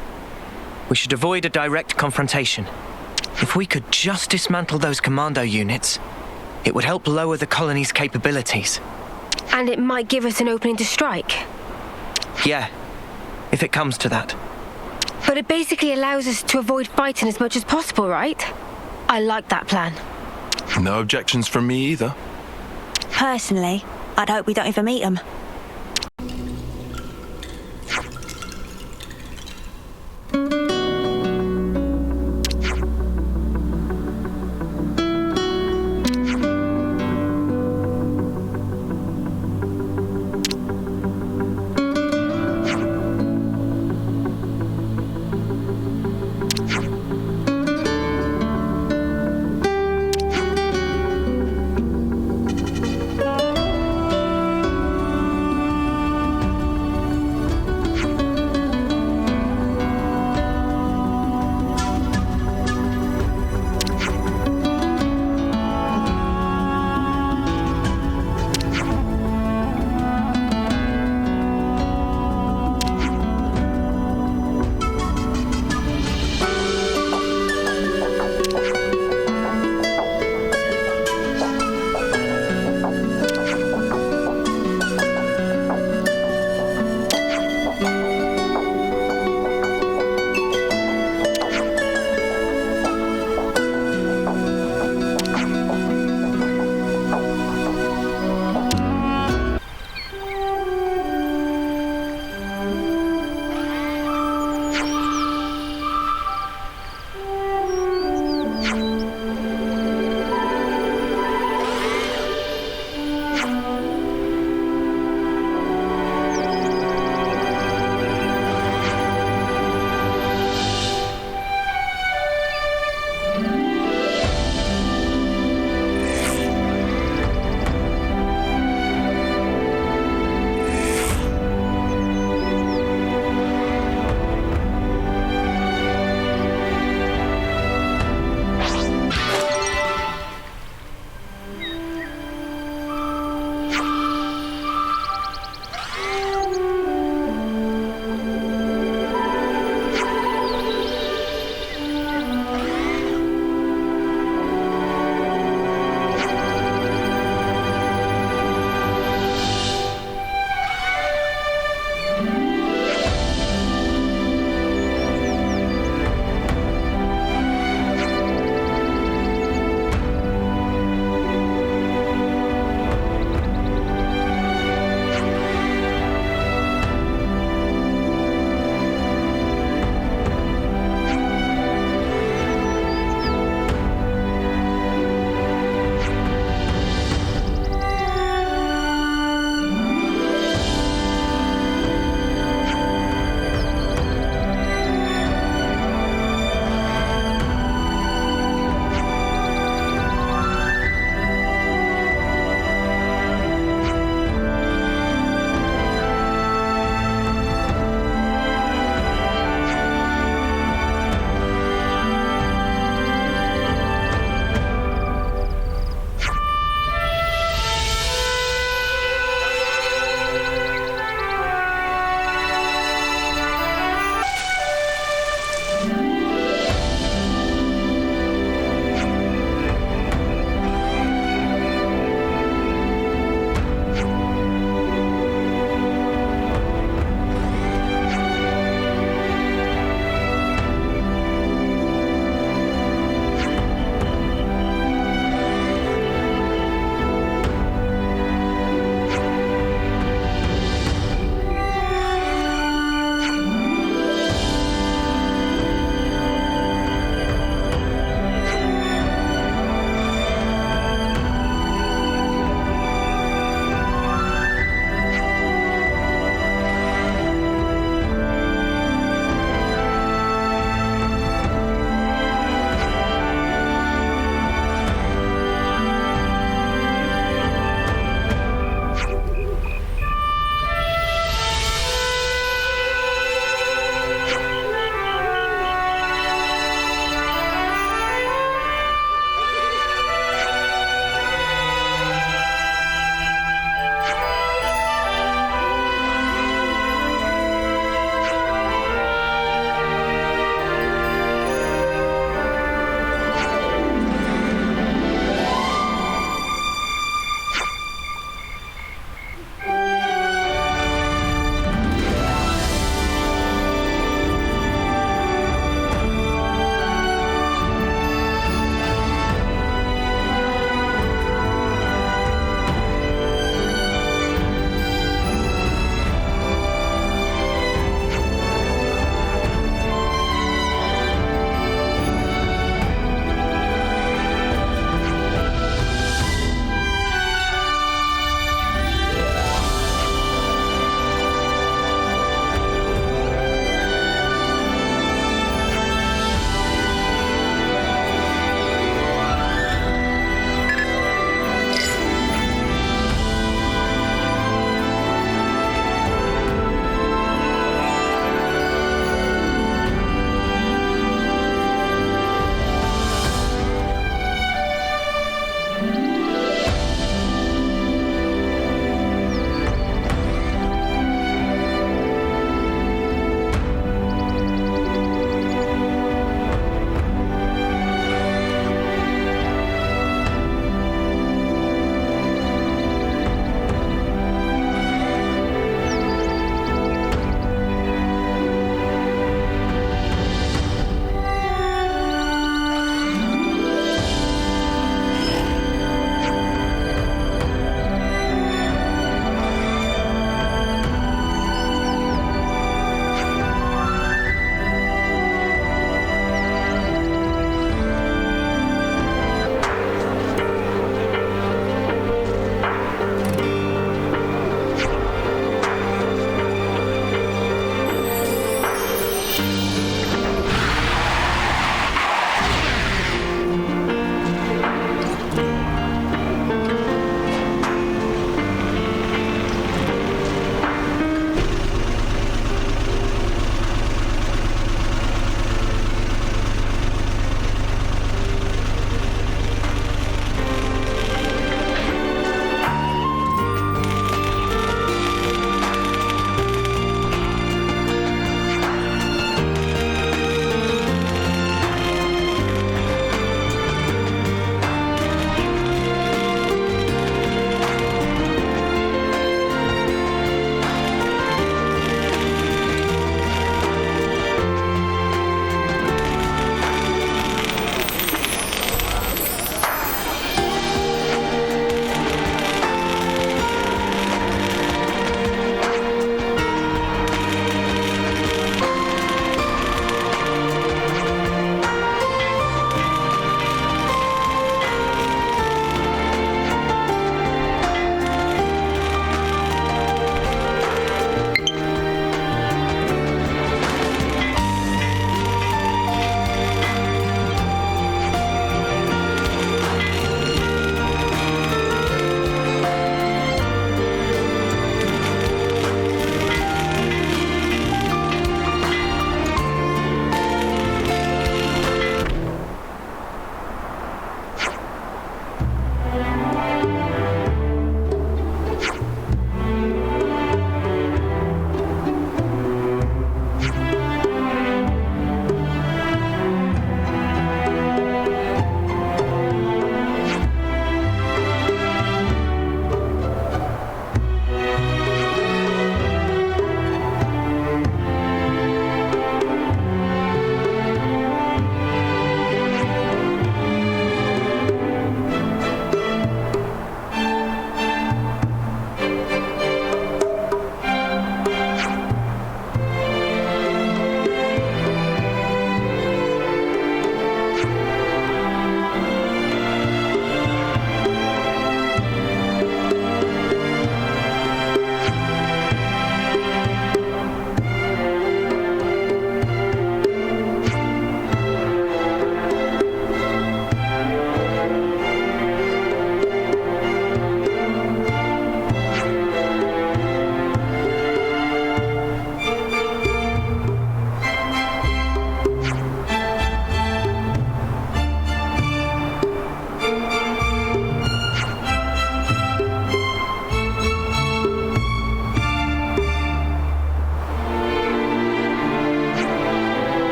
Speaker 2: We should avoid a direct confrontation. If we could just dismantle those commando units, it would help lower the colony's capabilities.
Speaker 1: And it might give us an opening to strike.
Speaker 2: Yeah, if it comes to that.
Speaker 1: But it basically allows us to avoid fighting as much as possible, right? I like that plan.
Speaker 3: No objections from me either.
Speaker 10: Personally, I'd hope we don't ever meet them.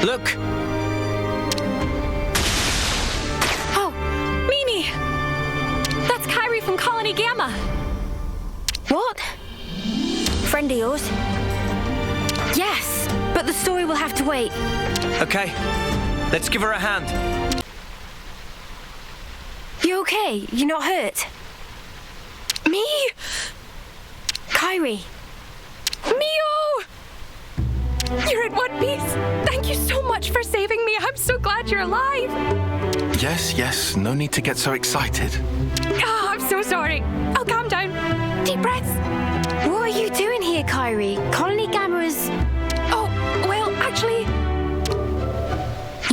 Speaker 2: Look!
Speaker 11: Oh, Mimi! That's Kyrie from Colony Gamma.
Speaker 1: What?
Speaker 10: Friend of yours?
Speaker 1: Yes, but the story will have to wait.
Speaker 2: Okay, let's give her a hand.
Speaker 1: You okay? You're not hurt?
Speaker 13: Me?
Speaker 1: Kyrie.
Speaker 13: Mio! You're in one piece. Thank you so much for saving me. I'm so glad you're alive.
Speaker 3: Yes, no need to get so excited.
Speaker 13: Oh, I'm so sorry. I'll calm down. Deep breaths.
Speaker 1: What are you doing here, Kyrie? Colony Gamma is...
Speaker 13: Oh, well, actually...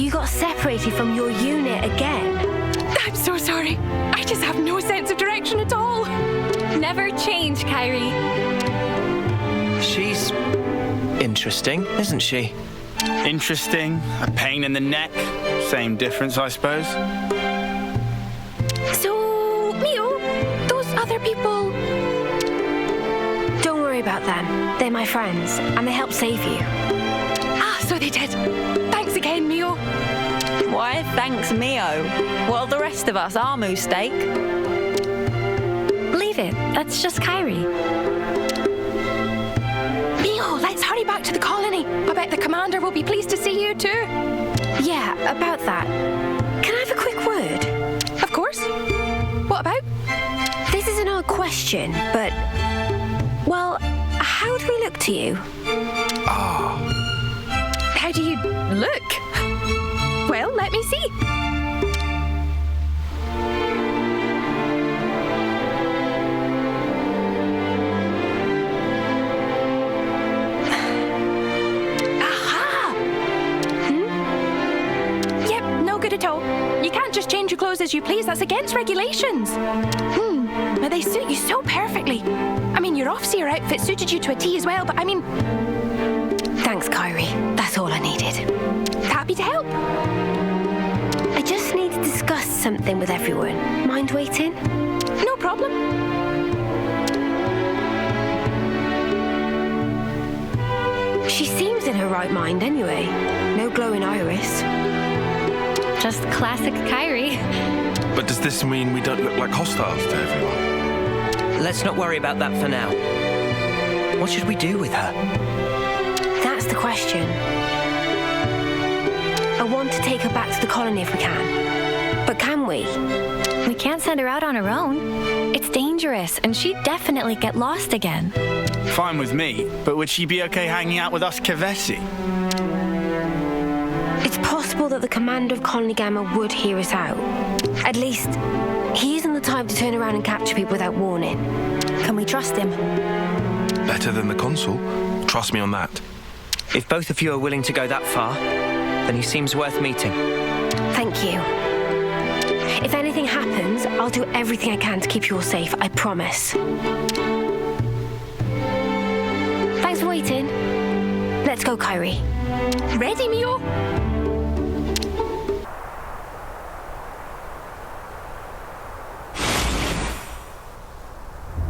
Speaker 1: You got separated from your unit again.
Speaker 13: I'm so sorry. I just have no sense of direction at all.
Speaker 11: Never change, Kyrie.
Speaker 2: She's interesting, isn't she?
Speaker 7: Interesting, a pain in the neck. Same difference, I suppose.
Speaker 13: So, Mio, those other people...
Speaker 1: Don't worry about them. They're my friends, and they helped save you.
Speaker 13: Ah, so they did. Thanks again, Mio.
Speaker 10: Why, thanks, Mio. Well, the rest of us are moose steak.
Speaker 11: Leave it. That's just Kyrie.
Speaker 13: Mio, let's hurry back to the colony. I bet the commander will be pleased to see you too.
Speaker 1: Yeah, about that. Can I have a quick word?
Speaker 13: Of course. What about?
Speaker 1: This is an odd question, but... Well, how do we look to you?
Speaker 13: How do you look? Well, let me see. Aha! Yep, no good at all. You can't just change your clothes as you please. That's against regulations. But they suit you so perfectly. I mean, your off-seer outfit suited you to a T as well, but I mean...
Speaker 1: Thanks, Kyrie. That's all I needed.
Speaker 13: Happy to help.
Speaker 1: I just need to discuss something with everyone. Mind waiting?
Speaker 13: No problem.
Speaker 1: She seems in her right mind anyway. No glowing iris.
Speaker 11: Just classic Kyrie.
Speaker 3: But does this mean we don't look like hostiles to everyone?
Speaker 2: Let's not worry about that for now. What should we do with her?
Speaker 1: That's the question. I want to take her back to the colony if we can. But can we?
Speaker 11: We can't send her out on her own. It's dangerous, and she'd definitely get lost again.
Speaker 7: Fine with me, but would she be okay hanging out with us Kevesi?
Speaker 1: It's possible that the commander of Colony Gamma would hear us out. At least, he isn't the type to turn around and capture people without warning.
Speaker 10: Can we trust him?
Speaker 3: Better than the consul. Trust me on that.
Speaker 2: If both of you are willing to go that far, then he seems worth meeting.
Speaker 1: Thank you. If anything happens, I'll do everything I can to keep you all safe, I promise. Thanks for waiting. Let's go, Kyrie.
Speaker 13: Ready, Mio?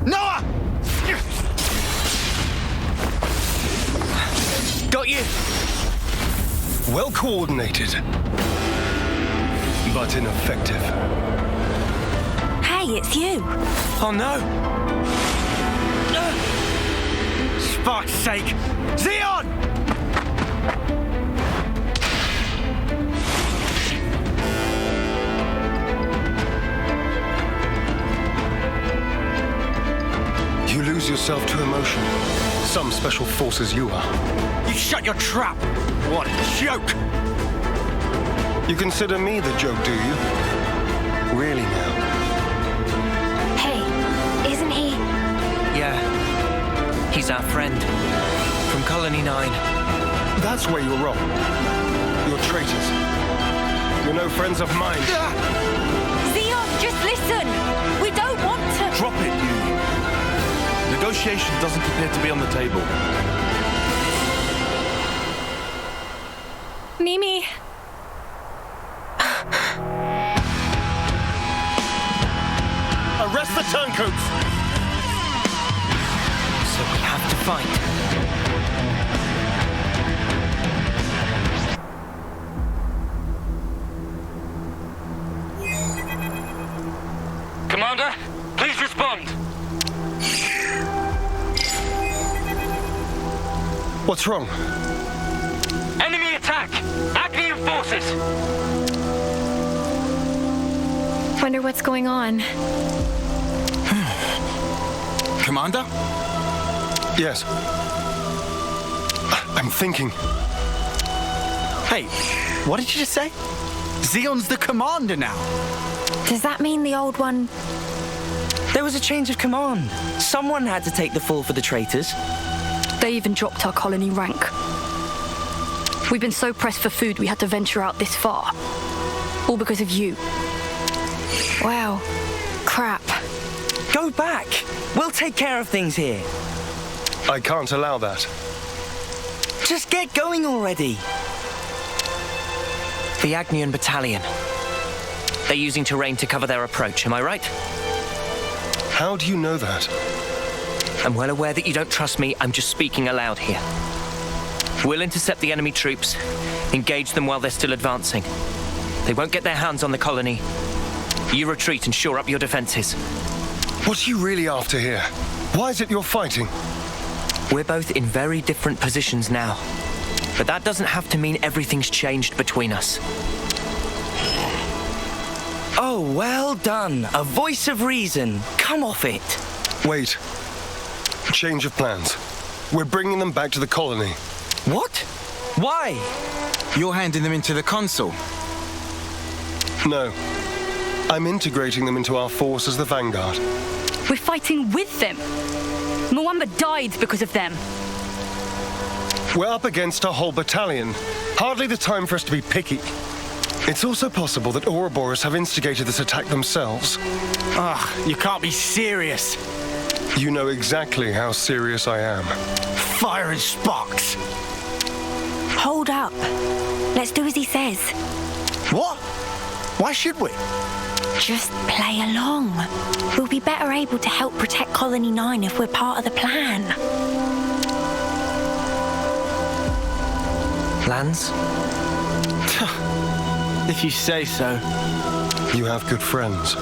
Speaker 7: Noah! Got you!
Speaker 6: Well coordinated, but ineffective.
Speaker 1: Hey, it's you.
Speaker 7: Oh no! Spark's sake! Xeon!
Speaker 6: You lose yourself to emotion. Some special forces you are.
Speaker 7: You shut your trap! What a joke!
Speaker 6: You consider me the joke, do you? Really now?
Speaker 1: Hey, isn't he?
Speaker 2: Yeah. He's our friend. From Colony 9.
Speaker 6: That's where you're wrong. You're traitors. You're no friends of mine.
Speaker 10: Xeon, just listen! We don't want to...
Speaker 3: Drop it, you. Negotiation doesn't appear to be on the table.
Speaker 11: Mimi.
Speaker 6: Arrest the turncoats!
Speaker 2: So we have to fight.
Speaker 6: What's wrong?
Speaker 12: Enemy attack! Agnian forces!
Speaker 11: Wonder what's going on.
Speaker 7: Commander?
Speaker 6: Yes. I'm thinking.
Speaker 7: Hey, what did you just say? Xeon's the commander now.
Speaker 11: Does that mean the old one...
Speaker 12: There was a change of command. Someone had to take the fall for the traitors.
Speaker 13: They even dropped our colony rank. We've been so pressed for food we had to venture out this far. All because of you.
Speaker 11: Wow. Crap.
Speaker 12: Go back. We'll take care of things here.
Speaker 6: I can't allow that.
Speaker 12: Just get going already. The Agnian battalion. They're using terrain to cover their approach, am I right?
Speaker 6: How do you know that?
Speaker 2: I'm well aware that you don't trust me. I'm just speaking aloud here. We'll intercept the enemy troops, engage them while they're still advancing. They won't get their hands on the colony. You retreat and shore up your defenses.
Speaker 6: What are you really after here? Why is it you're fighting?
Speaker 2: We're both in very different positions now. But that doesn't have to mean everything's changed between us.
Speaker 12: Oh, well done. A voice of reason. Come off it.
Speaker 6: Wait. Change of plans. We're bringing them back to the colony.
Speaker 12: What? Why?
Speaker 7: You're handing them into the consul.
Speaker 6: No. I'm integrating them into our force as the vanguard.
Speaker 13: We're fighting with them. Mwamba died because of them.
Speaker 6: We're up against a whole battalion. Hardly the time for us to be picky. It's also possible that Ouroboros have instigated this attack themselves.
Speaker 7: You can't be serious.
Speaker 6: You know exactly how serious I am.
Speaker 7: Fire and sparks.
Speaker 5: Hold up. Let's do as he says.
Speaker 7: What? Why should we?
Speaker 5: Just play along. We'll be better able to help protect Colony 9 if we're part of the plan.
Speaker 2: Plans?
Speaker 7: If you say so.
Speaker 6: You have good friends.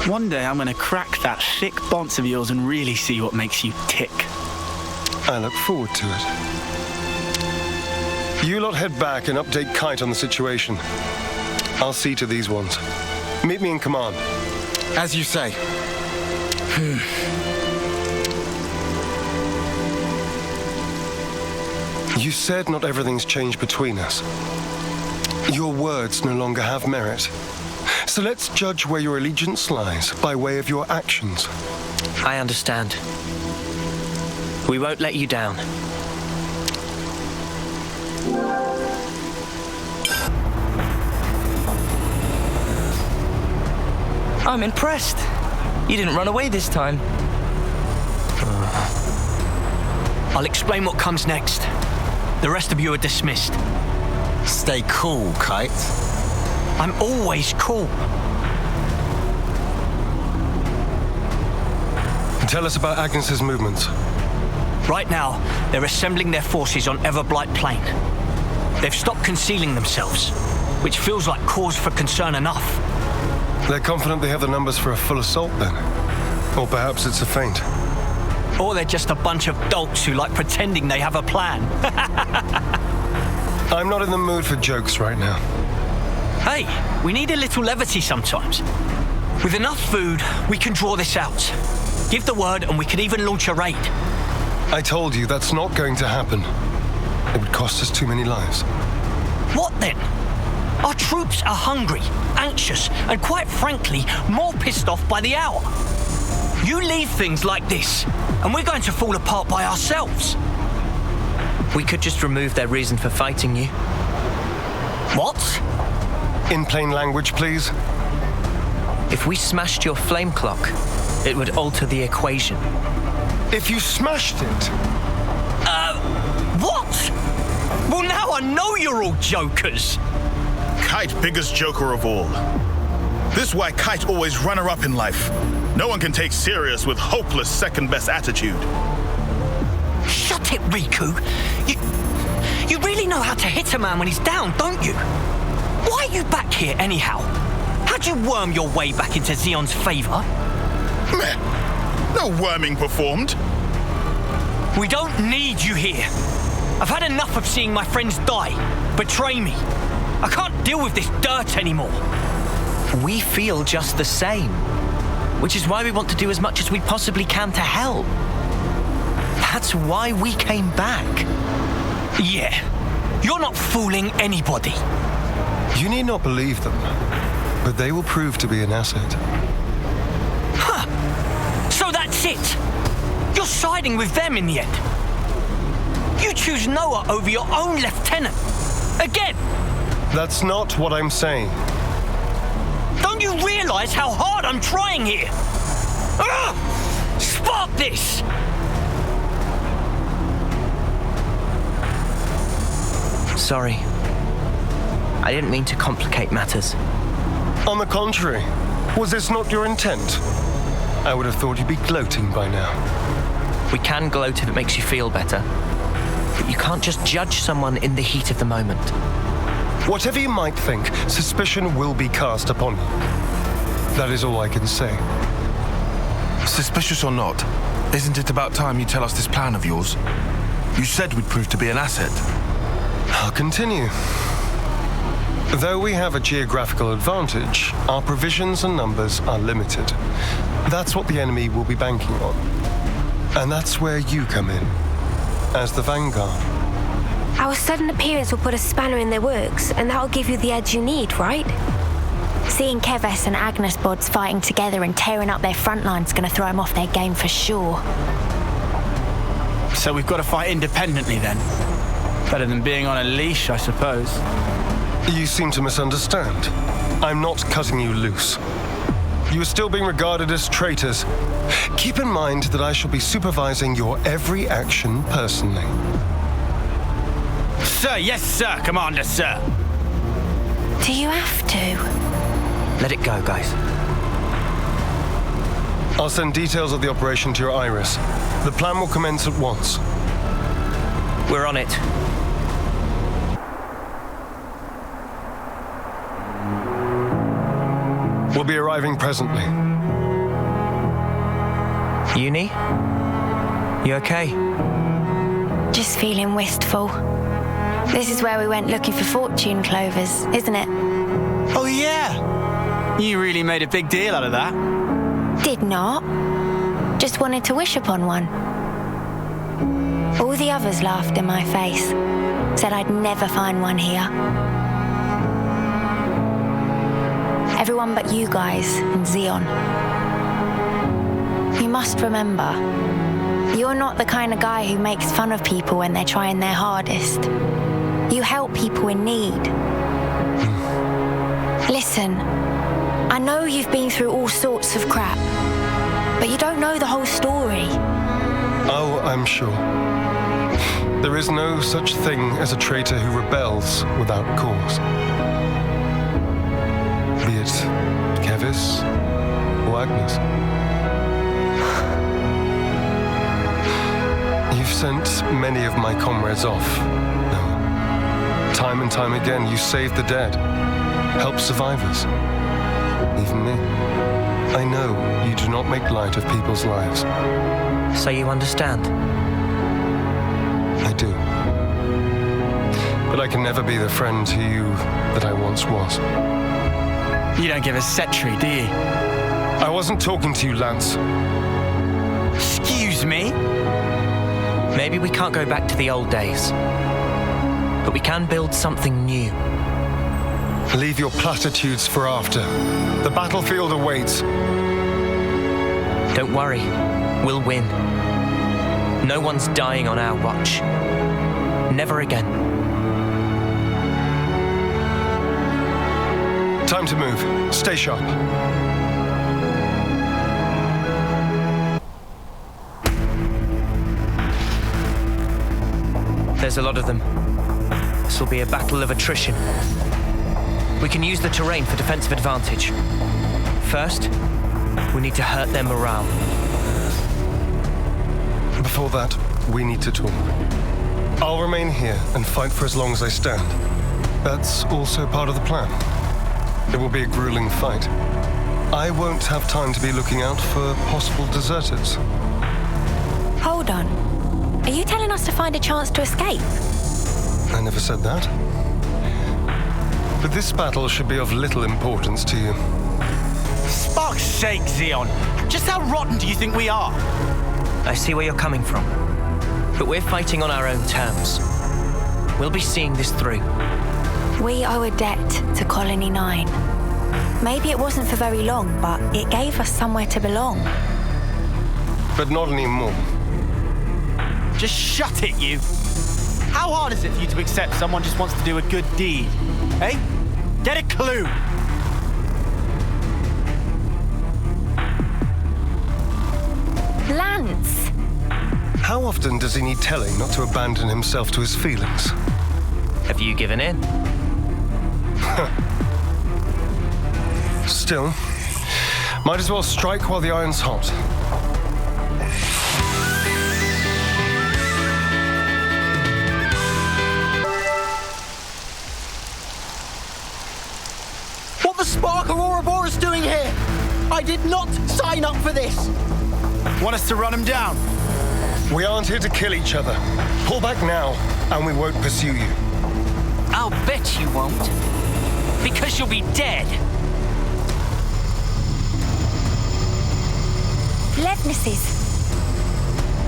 Speaker 7: One day I'm gonna crack that thick bonce of yours and really see what makes you tick.
Speaker 6: I look forward to it. You lot head back and update Kite on the situation. I'll see to these ones. Meet me in command.
Speaker 7: As you say.
Speaker 6: You said not everything's changed between us. Your words no longer have merit. So let's judge where your allegiance lies by way of your actions.
Speaker 2: I understand. We won't let you down.
Speaker 12: I'm impressed. You didn't run away this time.
Speaker 14: I'll explain what comes next. The rest of you are dismissed.
Speaker 8: Stay cool, Kite.
Speaker 14: I'm always cool.
Speaker 6: Tell us about Agnes's movements.
Speaker 14: Right now, they're assembling their forces on Everblight Plain. They've stopped concealing themselves, which feels like cause for concern enough.
Speaker 6: They're confident they have the numbers for a full assault, then? Or perhaps it's a feint.
Speaker 14: Or they're just a bunch of dolts who like pretending they have a plan.
Speaker 6: I'm not in the mood for jokes right now.
Speaker 14: Hey, we need a little levity sometimes. With enough food, we can draw this out. Give the word and we could even launch a raid.
Speaker 6: I told you that's not going to happen. It would cost us too many lives.
Speaker 14: What then? Our troops are hungry, anxious, and quite frankly, more pissed off by the hour. You leave things like this, and we're going to fall apart by ourselves.
Speaker 2: We could just remove their reason for fighting you.
Speaker 14: What?
Speaker 6: In plain language, please.
Speaker 2: If we smashed your flame clock, it would alter the equation.
Speaker 6: If you smashed it?
Speaker 14: What? Well, now I know you're all jokers.
Speaker 9: Kite, biggest joker of all. This why Kite always runner-up in life. No one can take serious with hopeless second-best attitude.
Speaker 14: Shut it, Riku. You really know how to hit a man when he's down, don't you? Why are you back here, anyhow? How'd you worm your way back into Xeon's favor?
Speaker 9: Meh. No worming performed.
Speaker 14: We don't need you here. I've had enough of seeing my friends die, betray me. I can't deal with this dirt anymore.
Speaker 2: We feel just the same, which is why we want to do as much as we possibly can to help. That's why we came back.
Speaker 14: Yeah, you're not fooling anybody.
Speaker 6: You need not believe them, but they will prove to be an asset.
Speaker 14: Huh. So that's it. You're siding with them in the end. You choose Noah over your own lieutenant. Again.
Speaker 6: That's not what I'm saying.
Speaker 14: Don't you realize how hard I'm trying here? Spark this!
Speaker 2: Sorry. I didn't mean to complicate matters.
Speaker 6: On the contrary, was this not your intent? I would have thought you'd be gloating by now.
Speaker 2: We can gloat if it makes you feel better. But you can't just judge someone in the heat of the moment.
Speaker 6: Whatever you might think, suspicion will be cast upon you. That is all I can say.
Speaker 3: Suspicious or not, isn't it about time you tell us this plan of yours? You said we'd prove to be an asset.
Speaker 6: I'll continue. Though we have a geographical advantage, our provisions and numbers are limited. That's what the enemy will be banking on. And that's where you come in, as the vanguard.
Speaker 1: Our sudden appearance will put a spanner in their works, and that'll give you the edge you need, right?
Speaker 5: Seeing Keves and Agnus bods fighting together and tearing up their front line's gonna throw them off their game for sure.
Speaker 7: So we've got to fight independently then? Better than being on a leash, I suppose.
Speaker 6: You seem to misunderstand. I'm not cutting you loose. You are still being regarded as traitors. Keep in mind that I shall be supervising your every action personally.
Speaker 7: Sir, yes, sir, Commander, sir.
Speaker 5: Do you have to?
Speaker 2: Let it go, guys.
Speaker 6: I'll send details of the operation to your iris. The plan will commence at once.
Speaker 2: We're on it.
Speaker 6: We'll be arriving presently.
Speaker 2: Uni? You okay?
Speaker 5: Just feeling wistful. This is where we went looking for fortune clovers, isn't it?
Speaker 7: Oh, yeah. You really made a big deal out of that.
Speaker 5: Did not. Just wanted to wish upon one. All the others laughed in my face. Said I'd never find one here. Everyone but you guys and Xeon. You must remember, you're not the kind of guy who makes fun of people when they're trying their hardest. You help people in need. Listen, I know you've been through all sorts of crap, but you don't know the whole story.
Speaker 6: Oh, I'm sure. There is no such thing as a traitor who rebels without cause. Be it Keves or Agnus. You've sent many of my comrades off. No. Time and time again, you saved the dead, helped survivors. Even me. I know you do not make light of people's lives.
Speaker 2: So you understand?
Speaker 6: I do. But I can never be the friend to you that I once was.
Speaker 7: You don't give a setry, do you?
Speaker 6: I wasn't talking to you, Lance.
Speaker 7: Excuse me?
Speaker 2: Maybe we can't go back to the old days, but we can build something new.
Speaker 6: Leave your platitudes for after. The battlefield awaits.
Speaker 2: Don't worry, we'll win. No one's dying on our watch. Never again.
Speaker 6: Time to move. Stay sharp.
Speaker 2: There's a lot of them. This will be a battle of attrition. We can use the terrain for defensive advantage. First, we need to hurt their morale.
Speaker 6: Before that, we need to talk. I'll remain here and fight for as long as I stand. That's also part of the plan. It will be a grueling fight. I won't have time to be looking out for possible deserters.
Speaker 5: Hold on. Are you telling us to find a chance to escape?
Speaker 6: I never said that. But this battle should be of little importance to you.
Speaker 8: Spark's sake, Xeon. Just how rotten do you think we are?
Speaker 2: I see where you're coming from. But we're fighting on our own terms. We'll be seeing this through.
Speaker 5: We owe a debt to Colony 9. Maybe it wasn't for very long, but it gave us somewhere to belong.
Speaker 6: But not anymore.
Speaker 8: Just shut it, you. How hard is it for you to accept someone just wants to do a good deed? Eh? Get a clue.
Speaker 5: Lance!
Speaker 6: How often does he need telling not to abandon himself to his feelings?
Speaker 2: Have you given in?
Speaker 6: Still, might as well strike while the iron's hot.
Speaker 8: What the Spark are Ouroboros doing here? I did not sign up for this. Want us to run him down?
Speaker 6: We aren't here to kill each other. Pull back now, and we won't pursue you.
Speaker 14: I'll bet you won't. Because you'll be dead.
Speaker 5: Levnesses.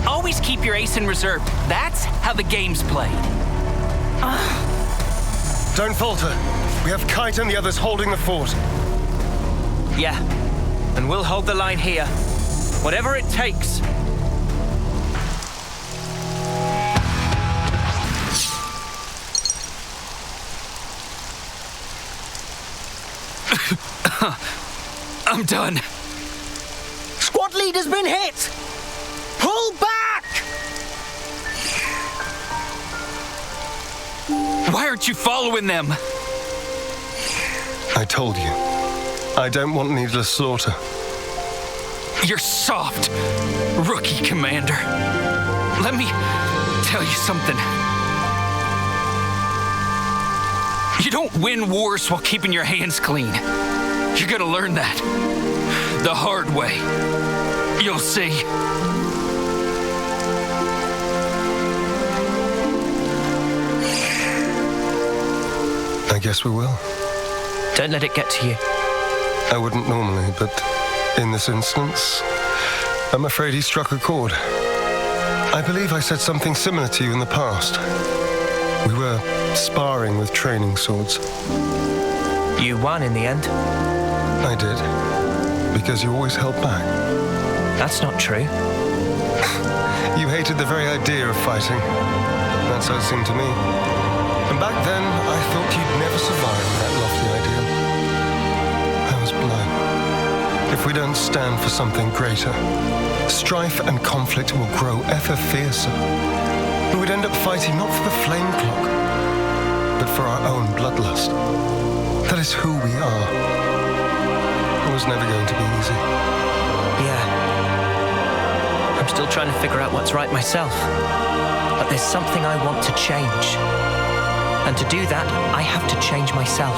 Speaker 14: Always keep your ace in reserve. That's how the game's played.
Speaker 6: Don't falter. We have Kite and the others holding the fort.
Speaker 2: Yeah. And we'll hold the line here. Whatever it takes.
Speaker 14: I'm done.
Speaker 8: Squad leader's been hit! Pull back!
Speaker 14: Why aren't you following them?
Speaker 6: I told you. I don't want needless slaughter.
Speaker 14: You're soft, rookie commander. Let me tell you something. You don't win wars while keeping your hands clean. You're gonna learn that. The hard way. You'll see.
Speaker 6: I guess we will.
Speaker 2: Don't let it get to you.
Speaker 6: I wouldn't normally, but in this instance, I'm afraid he struck a chord. I believe I said something similar to you in the past. We were sparring with training swords.
Speaker 2: You won in the end.
Speaker 6: I did. Because you always held back.
Speaker 2: That's not true.
Speaker 6: You hated the very idea of fighting. That's how it seemed to me. And back then, I thought you'd never survive that lofty ideal. I was blind. If we don't stand for something greater, strife and conflict will grow ever fiercer. We would end up fighting not for the flame clock, but for our own bloodlust. That is who we are. It was never going to be easy.
Speaker 2: Yeah. I'm still trying to figure out what's right myself. But there's something I want to change. And to do that, I have to change myself.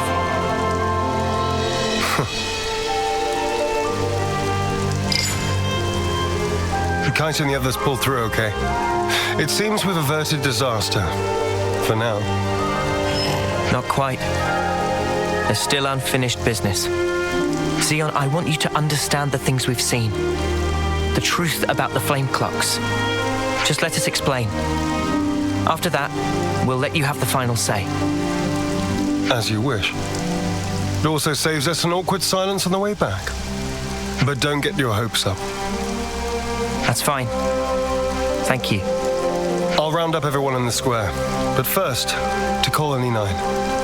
Speaker 6: Kite and the others pulled through okay. It seems we've averted disaster. For now.
Speaker 2: Not quite. There's still unfinished business. Xeon, I want you to understand the things we've seen. The truth about the flame clocks. Just let us explain. After that, we'll let you have the final say.
Speaker 6: As you wish. It also saves us an awkward silence on the way back. But don't get your hopes up.
Speaker 2: That's fine. Thank you.
Speaker 6: I'll round up everyone in the square. But first, to Colony 9.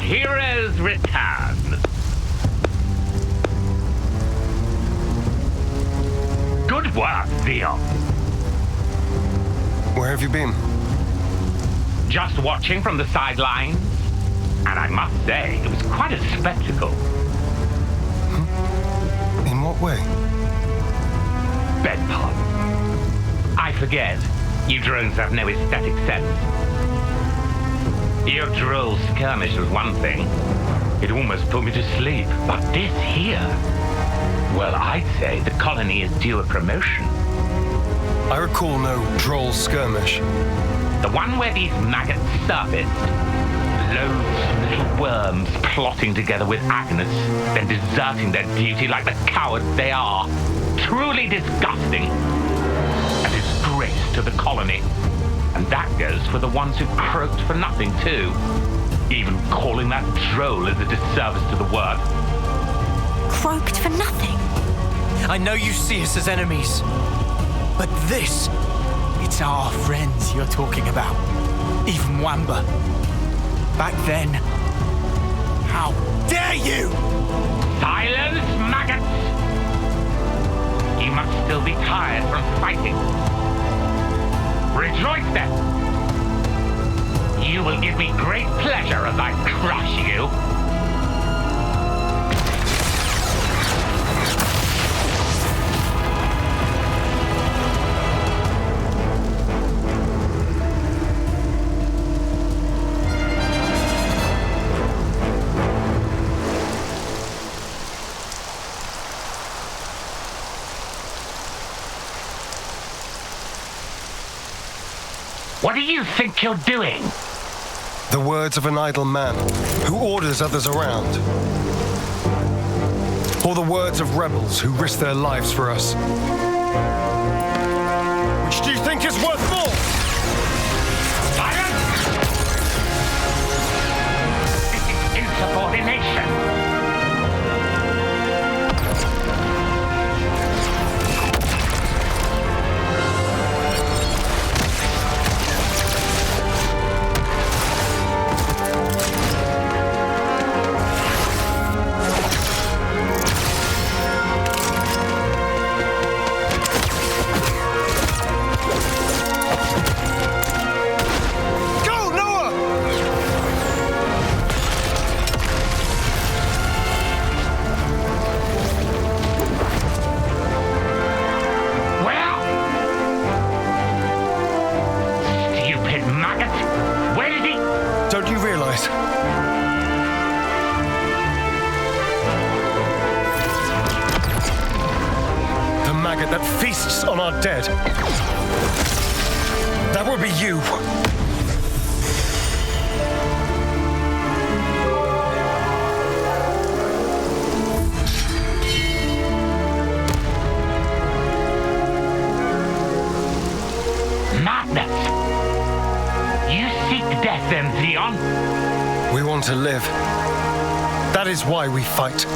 Speaker 17: Heroes return. Good work, Xeon.
Speaker 6: Where have you been?
Speaker 17: Just watching from the sidelines. And I must say, it was quite a spectacle.
Speaker 6: In what way?
Speaker 17: Beg pardon. I forget. You drones have no aesthetic sense. Your droll skirmish was one thing. It almost put me to sleep. But this here... Well, I'd say the colony is due a promotion.
Speaker 6: I recall no droll skirmish.
Speaker 17: The one where these maggots surfaced. Loads of little worms plotting together with Agnus, then deserting their duty like the cowards they are. Truly disgusting. A disgrace to the colony. And that goes for the ones who croaked for nothing, too. Even calling that droll is a disservice to the word.
Speaker 5: Croaked for nothing?
Speaker 8: I know you see us as enemies. But this, it's our friends you're talking about. Even Wamba. Back then, how dare you!
Speaker 17: Silence, maggots! You must still be tired from fighting. Rejoice then! You will give me great pleasure as I crush you. What do you think you're doing?
Speaker 6: The words of an idle man who orders others around. Or the words of rebels who risk their lives for us. Which do you think is worth more?
Speaker 17: Silence! This is insubordination.
Speaker 6: That feasts on our dead. That would be you.
Speaker 17: Madness! You seek death then, Xeon?
Speaker 6: We want to live. That is why we fight.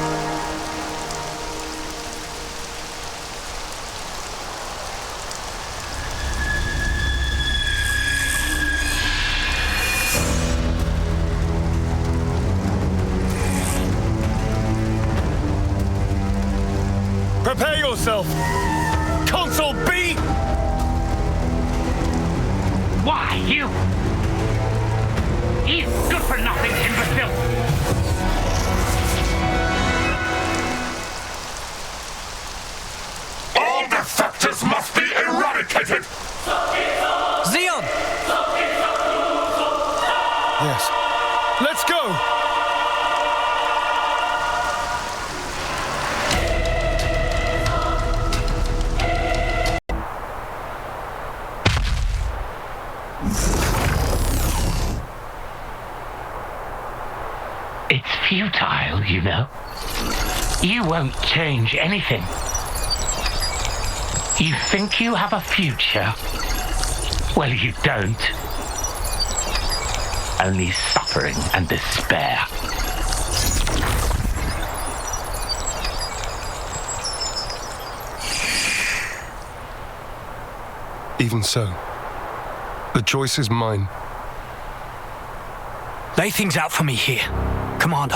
Speaker 6: Prepare yourself! Console B!
Speaker 17: Why, you? He's good for nothing, imbecile!
Speaker 9: All defectors must be eradicated!
Speaker 8: Xeon!
Speaker 6: Yes. Let's go!
Speaker 17: It's futile, you know. You won't change anything. You think you have a future? Well, you don't. Only suffering and despair.
Speaker 6: Even so, the choice is mine.
Speaker 14: Lay things out for me here, Commander.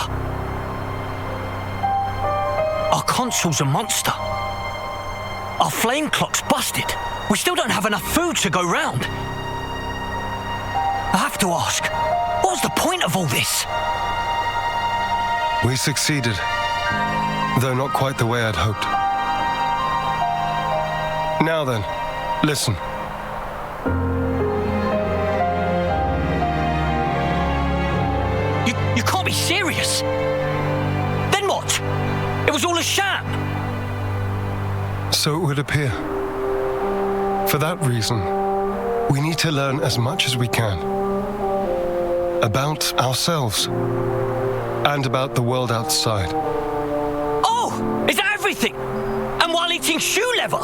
Speaker 14: Our consul's a monster. Our flame clock's busted. We still don't have enough food to go round. I have to ask, what What's the point of all this?
Speaker 6: We succeeded, though not quite the way I'd hoped. Now then, listen.
Speaker 14: You can't be serious. Then what? It was all a sham.
Speaker 6: So it would appear. For that reason, we need to learn as much as we can. About ourselves. And about the world outside.
Speaker 14: Oh! Is that everything? And while eating shoe leather?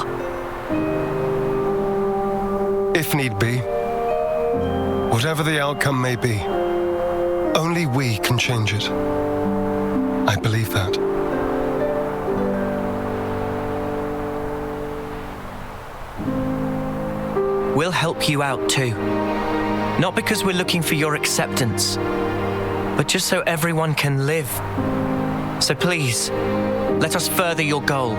Speaker 6: If need be. Whatever the outcome may be, only we can change it. I believe that.
Speaker 2: We'll help you out too. Not because we're looking for your acceptance, but just so everyone can live. So please, let us further your goal.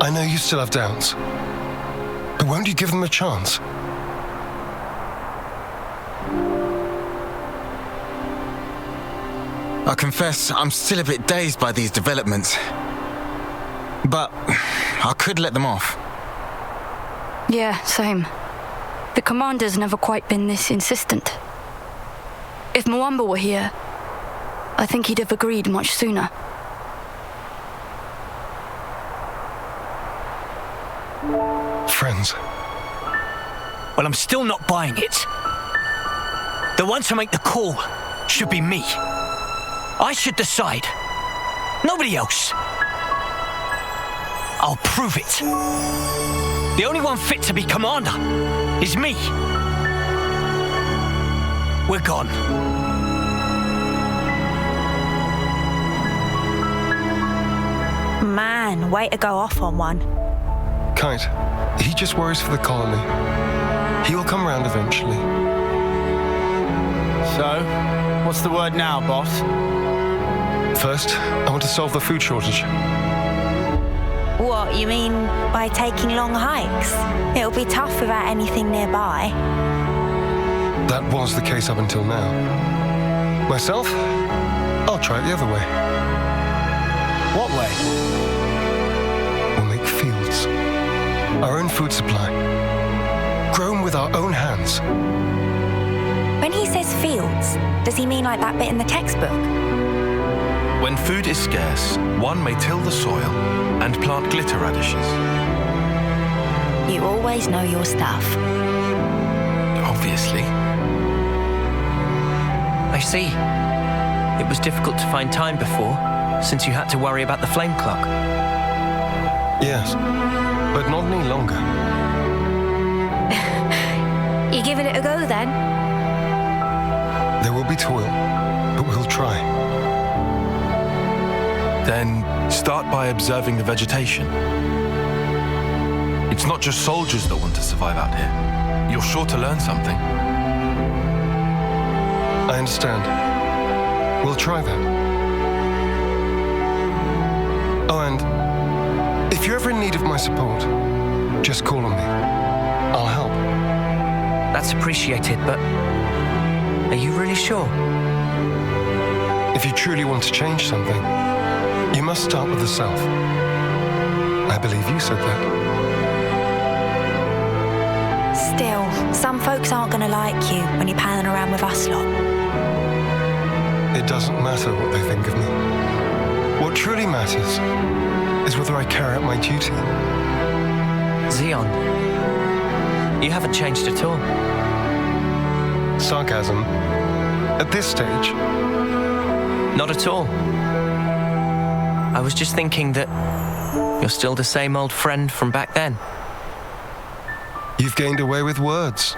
Speaker 6: I know you still have doubts, but won't you give them a chance?
Speaker 15: I confess I'm still a bit dazed by these developments. But I could let them off.
Speaker 22: Yeah, same. The commander's never quite been this insistent. If Mwamba were here, I think he'd have agreed much sooner.
Speaker 6: Friends.
Speaker 14: Well, I'm still not buying it. The one to make the call should be me. I should decide. Nobody else. I'll prove it. The only one fit to be commander is me. We're gone.
Speaker 10: Man, way to go off on one.
Speaker 6: Kite, he just worries for the colony. He will come round eventually.
Speaker 8: So, what's the word now, boss?
Speaker 6: First, I want to solve the food shortage.
Speaker 10: What, you mean by taking long hikes? It'll be tough without anything nearby.
Speaker 6: That was the case up until now. Myself, I'll try it the other way.
Speaker 8: What way?
Speaker 6: We'll make fields. Our own food supply. Grown with our own hands.
Speaker 10: When he says fields, does he mean like that bit in the textbook?
Speaker 3: When food is scarce, one may till the soil and plant glitter radishes.
Speaker 10: You always know your stuff.
Speaker 3: Obviously.
Speaker 2: I see. It was difficult to find time before, since you had to worry about the flame clock.
Speaker 6: Yes, but not any longer.
Speaker 1: You giving it a go then?
Speaker 6: There will be toil, but we'll try.
Speaker 3: Then start by observing the vegetation. It's not just soldiers that want to survive out here. You're sure to learn something.
Speaker 6: I understand. We'll try that. Oh, and if you're ever in need of my support, just call on me. I'll help.
Speaker 2: That's appreciated, but are you really sure?
Speaker 6: If you truly want to change something, you must start with the self. I believe you said that.
Speaker 10: Still, some folks aren't going to like you when you're palling around with us lot.
Speaker 6: It doesn't matter what they think of me. What truly matters is whether I carry out my duty.
Speaker 2: Xeon, you haven't changed at all.
Speaker 6: Sarcasm. At this stage?
Speaker 2: Not at all. I was just thinking that you're still the same old friend from back then.
Speaker 6: You've gained away with words.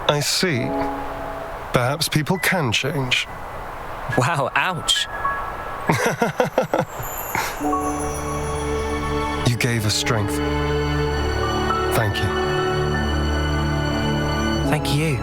Speaker 6: I see. Perhaps people can change.
Speaker 2: Wow, ouch.
Speaker 6: You gave us strength. Thank you.
Speaker 2: Thank you.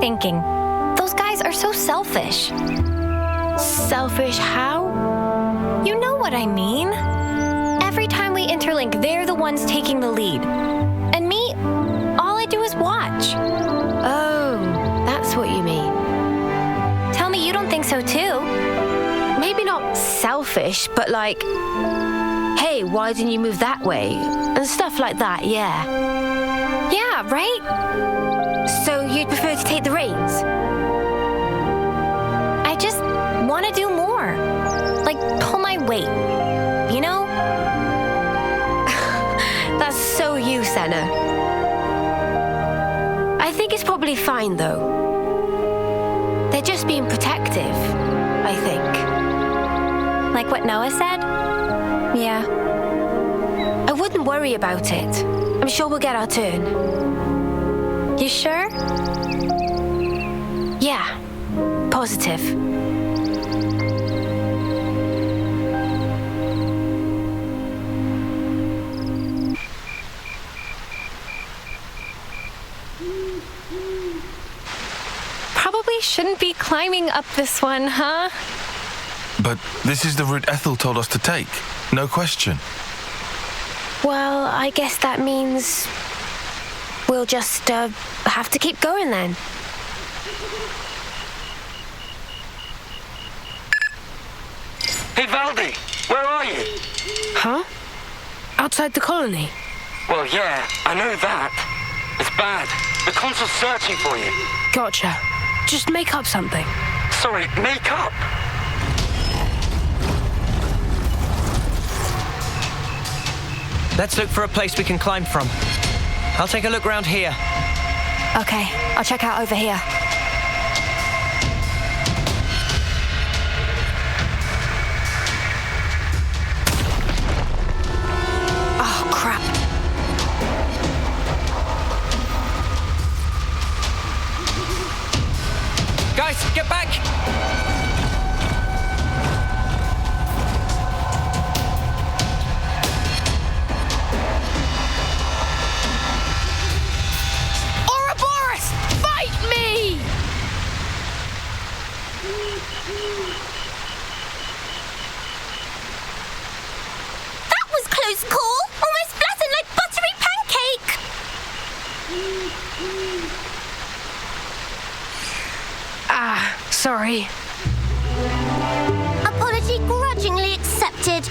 Speaker 11: thinking. Those guys are so selfish.
Speaker 1: Selfish how?
Speaker 11: You know what I mean. Every time we interlink, they're the ones taking the lead. And me, all I do is watch.
Speaker 1: Oh, that's what you mean.
Speaker 11: Tell me you don't think so too.
Speaker 1: Maybe not selfish, but like, hey, why didn't you move that way? And stuff like that, yeah.
Speaker 11: Yeah, right?
Speaker 1: So you'd prefer to take the reins?
Speaker 11: I just want to do more. Like, pull my weight. You know?
Speaker 1: That's so you, Senna. I think it's probably fine, though. They're just being protective, I think.
Speaker 11: Like what Noah said? Yeah.
Speaker 1: I wouldn't worry about it. I'm sure we'll get our turn.
Speaker 11: You sure?
Speaker 1: Yeah. Positive.
Speaker 11: Probably shouldn't be climbing up this one, huh?
Speaker 3: But this is the route Ethel told us to take. No question.
Speaker 1: Well, I guess that means we'll just have to keep going then.
Speaker 12: Hey, Valdi, where are you?
Speaker 1: Huh? Outside the colony?
Speaker 12: Well, yeah, I know that. It's bad. The consul's searching for you.
Speaker 1: Gotcha. Just make up something.
Speaker 12: Sorry, make up?
Speaker 2: Let's look for a place we can climb from. I'll take a look round here.
Speaker 5: Okay, I'll check out over here.
Speaker 1: Oh, crap.
Speaker 2: Guys, get back!
Speaker 1: Sorry.
Speaker 18: Apology grudgingly accepted.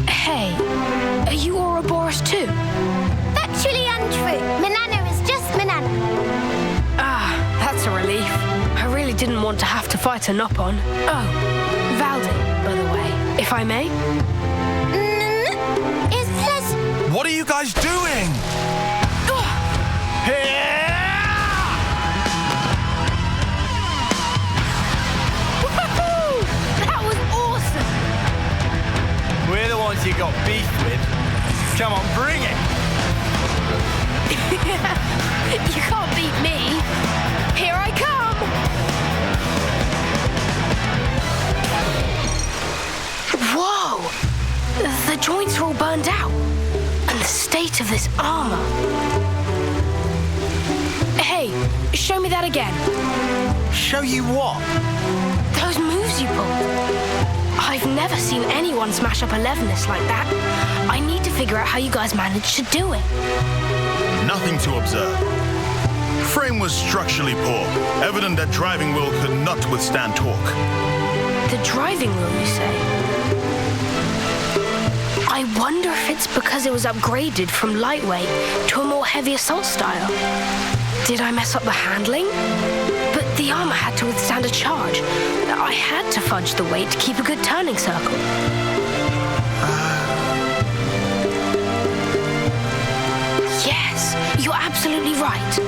Speaker 1: Hey, are you Ouroboros too?
Speaker 18: Factually untrue. Manana is just Manana.
Speaker 1: Ah, that's a relief. I really didn't want to have to fight a Nopon. Oh, Valdi, by the way, if I may.
Speaker 18: Is this...
Speaker 9: What are you guys doing?
Speaker 8: We're the ones you got beef with. Come on, bring it!
Speaker 1: You can't beat me. Here I come! Whoa! The joints are all burned out. And the state of this armor. Hey, show me that again.
Speaker 8: Show you what?
Speaker 1: Those moves you pulled. I've never seen anyone smash up a Levinus like that. I need to figure out how you guys managed to do it.
Speaker 9: Nothing to observe. Frame was structurally poor, evident that driving wheel could not withstand torque.
Speaker 1: The driving wheel, you say? I wonder if it's because it was upgraded from lightweight to a more heavy assault style. Did I mess up the handling? But the armor had to withstand a charge. I had to fudge the weight to keep a good turning circle. Yes, you're absolutely right.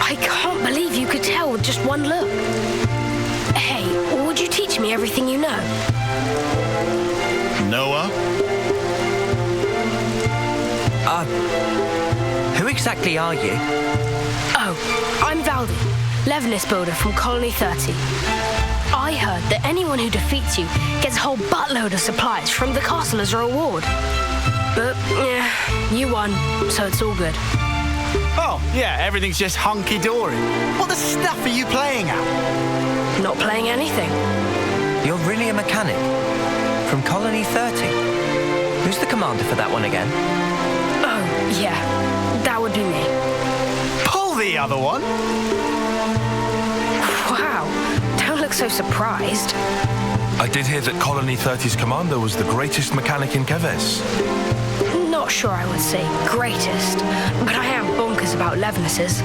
Speaker 1: I can't believe you could tell with just one look. Hey, would you teach me everything you know?
Speaker 9: Noah?
Speaker 2: Who exactly are you?
Speaker 1: Oh, I'm Valdi, Levinus builder from Colony 30. I heard that anyone who defeats you gets a whole buttload of supplies from the castle as a reward. But, yeah, you won, so it's all good.
Speaker 8: Oh, yeah, everything's just hunky-dory. What the stuff are you playing at?
Speaker 1: Not playing anything.
Speaker 2: You're really a mechanic? From Colony 30? Who's the commander for that one again?
Speaker 1: Oh, yeah. That would be me.
Speaker 8: Pull the other one!
Speaker 1: Wow. Don't look so surprised.
Speaker 3: I did hear that Colony 30's commander was the greatest mechanic in Keves.
Speaker 1: Not sure I would say greatest, but I am bonkers about Levnesses.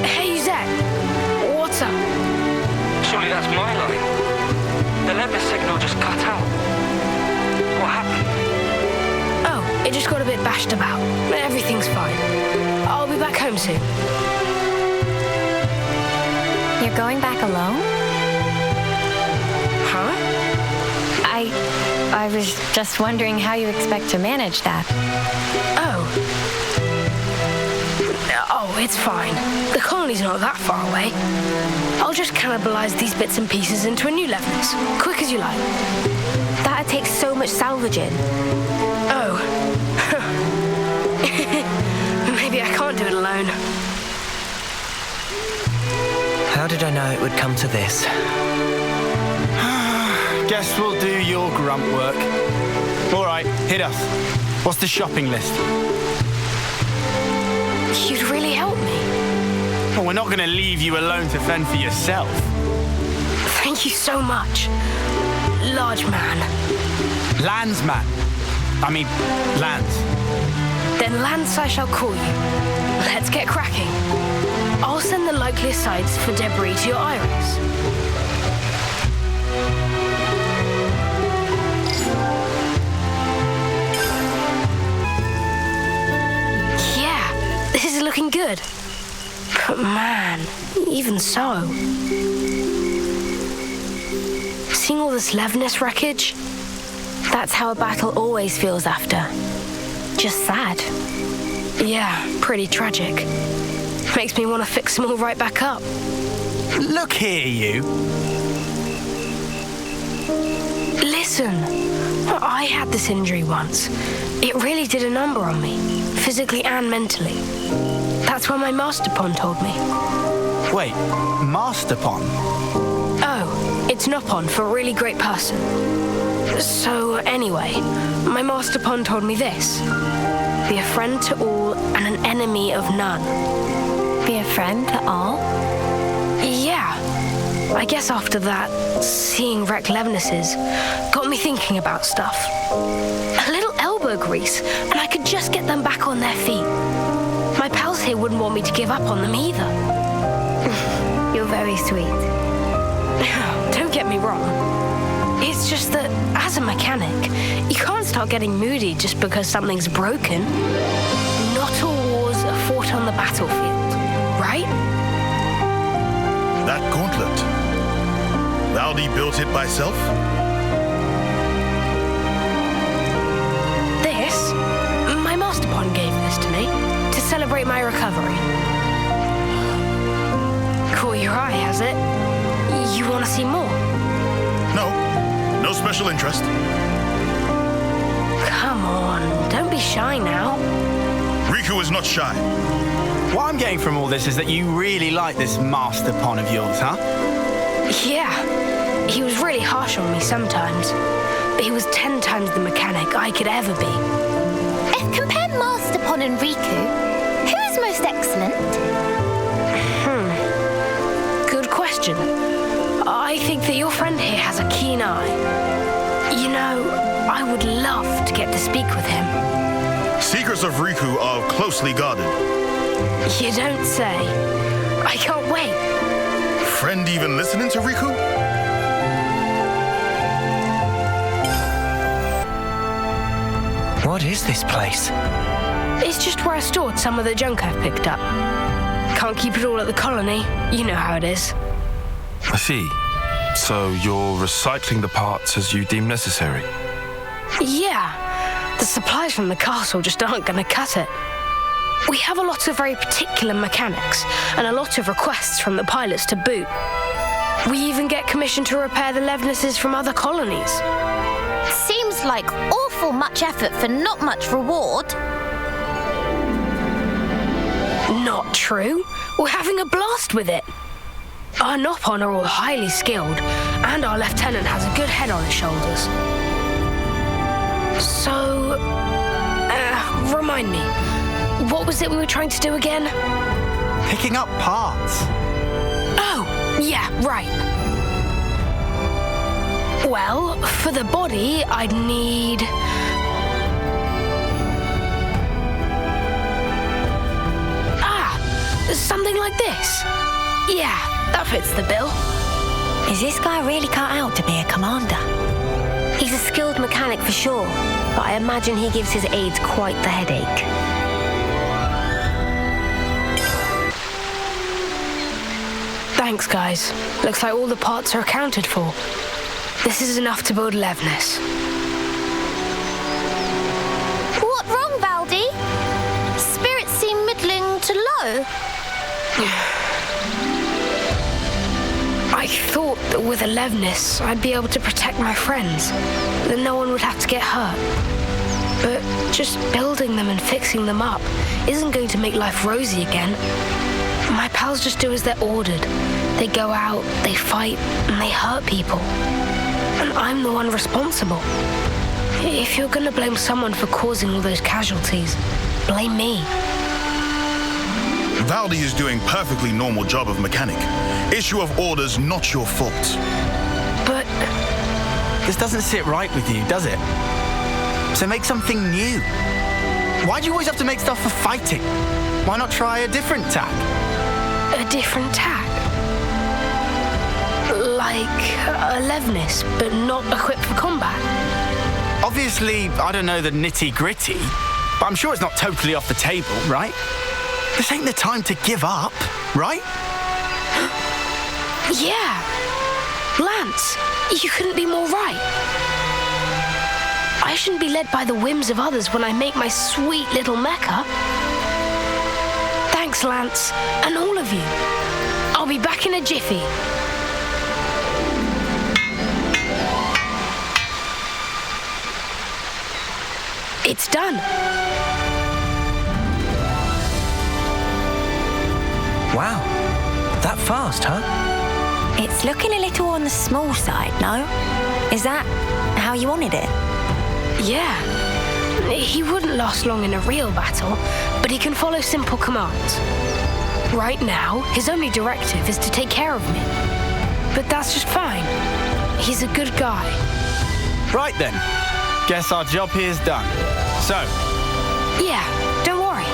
Speaker 1: Hey, Zed. What's up?
Speaker 4: Surely that's my line. The Levnes signal just cut out. What happened?
Speaker 1: Oh, it just got a bit bashed about. Everything's fine. I'll be back home soon.
Speaker 11: You're going back alone?
Speaker 1: Huh?
Speaker 11: I was just wondering how you expect to manage that.
Speaker 1: Oh, it's fine. The colony's not that far away. I'll just cannibalize these bits and pieces into a new Levnes, quick as you like.
Speaker 5: That'd take so much salvaging.
Speaker 1: Oh. Maybe I can't do it alone.
Speaker 2: How did I know it would come to this?
Speaker 8: Guess we'll do your grunt work. All right, hit us. What's the shopping list?
Speaker 1: You'd really help me.
Speaker 8: Well, we're not going to leave you alone to fend for yourself.
Speaker 1: Thank you so much, large man.
Speaker 8: Landsman. I mean, Lance.
Speaker 1: Then Lance I shall call you. Let's get cracking. I'll send the likeliest sites for debris to your iris. Yeah, this is looking good. But man, even so. Seeing all this Levnes wreckage,
Speaker 5: That's how a battle always feels after. Just sad.
Speaker 1: Yeah, pretty tragic. Makes me want to fix them all right back up.
Speaker 8: Look here, you.
Speaker 1: Listen, I had this injury once. It really did a number on me, physically and mentally. That's what my Master PanyapiN told me.
Speaker 8: Wait, Master PanyapiN?
Speaker 1: Oh, it's Nopon for a really great person. So anyway, my Master PanyapiN told me this. Be a friend to all and an enemy of none.
Speaker 11: Be a friend to all?
Speaker 1: Yeah. I guess after that, seeing wrecked Levnesses got me thinking about stuff. A little elbow grease, and I could just get them back on their feet. My pals here wouldn't want me to give up on them either.
Speaker 5: You're very sweet.
Speaker 1: Don't get me wrong. It's just that, as a mechanic, you can't start getting moody just because something's broken. Not all wars are fought on the battlefield, right?
Speaker 9: That gauntlet. Valdi built it by self?
Speaker 1: This? My Master PanyapiN gave this to me to celebrate my recovery. Caught your eye, has it? You want to see more?
Speaker 9: No special interest.
Speaker 1: Come on, don't be shy now.
Speaker 9: Riku is not shy.
Speaker 8: What I'm getting from all this is that you really like this Master PanyapiN of yours, huh?
Speaker 1: Yeah, he was really harsh on me sometimes, but he was 10 times the mechanic I could ever be.
Speaker 18: Compare Master PanyapiN and Riku. Who is most excellent?
Speaker 1: Good question. I think that your friend here has a keen eye. You know, I would love to get to speak with him.
Speaker 9: Secrets of Riku are closely guarded.
Speaker 1: You don't say. I can't wait.
Speaker 9: Friend even listening to Riku?
Speaker 2: What is this place?
Speaker 1: It's just where I stored some of the junk I've picked up. Can't keep it all at the colony. You know how it is.
Speaker 3: I see. So you're recycling the parts as you deem necessary?
Speaker 1: Yeah. The supplies from the castle just aren't going to cut it. We have a lot of very particular mechanics and a lot of requests from the pilots to boot.
Speaker 20: We even get commissioned to repair the Levnesses from other colonies.
Speaker 18: Seems like awful much effort for not much reward.
Speaker 20: Not true. We're having a blast with it. Our Nopon are all highly skilled, and our lieutenant has a good head on his shoulders. So, remind me, what was it we were trying to do again?
Speaker 8: Picking up parts.
Speaker 20: Oh, yeah, right. Well, for the body, I'd need... something like this. Yeah, that fits the bill.
Speaker 5: Is this guy really cut out to be a commander?
Speaker 1: He's a skilled mechanic for sure, but I imagine he gives his aides quite the headache.
Speaker 20: Thanks, guys. Looks like all the parts are accounted for. This is enough to build Levnes.
Speaker 18: What wrong, Valdi? Spirits seem middling to low.
Speaker 20: I thought that with a Levnes, I'd be able to protect my friends, that no one would have to get hurt. But just building them and fixing them up isn't going to make life rosy again. My pals just do as they're ordered. They go out, they fight, and they hurt people. And I'm the one responsible. If you're gonna blame someone for causing all those casualties, blame me.
Speaker 9: Valdi is doing perfectly normal job of mechanic. Issue of orders, not your fault.
Speaker 20: But...
Speaker 8: This doesn't sit right with you, does it? So make something new. Why do you always have to make stuff for fighting? Why not try a different tack?
Speaker 20: A different tack? Like a Levnes, but not equipped for combat?
Speaker 8: Obviously, I don't know the nitty-gritty, but I'm sure it's not totally off the table, right? This ain't the time to give up, right?
Speaker 20: Yeah. Lance, you couldn't be more right. I shouldn't be led by the whims of others when I make my sweet little mecha. Thanks, Lance, and all of you. I'll be back in a jiffy. It's done.
Speaker 2: Wow. That fast, huh?
Speaker 5: It's looking a little on the small side, no? Is that how you wanted it?
Speaker 20: Yeah. He wouldn't last long in a real battle, but he can follow simple commands. Right now, his only directive is to take care of me. But that's just fine. He's a good guy.
Speaker 8: Right then. Guess our job here's done. So?
Speaker 20: Yeah, don't worry.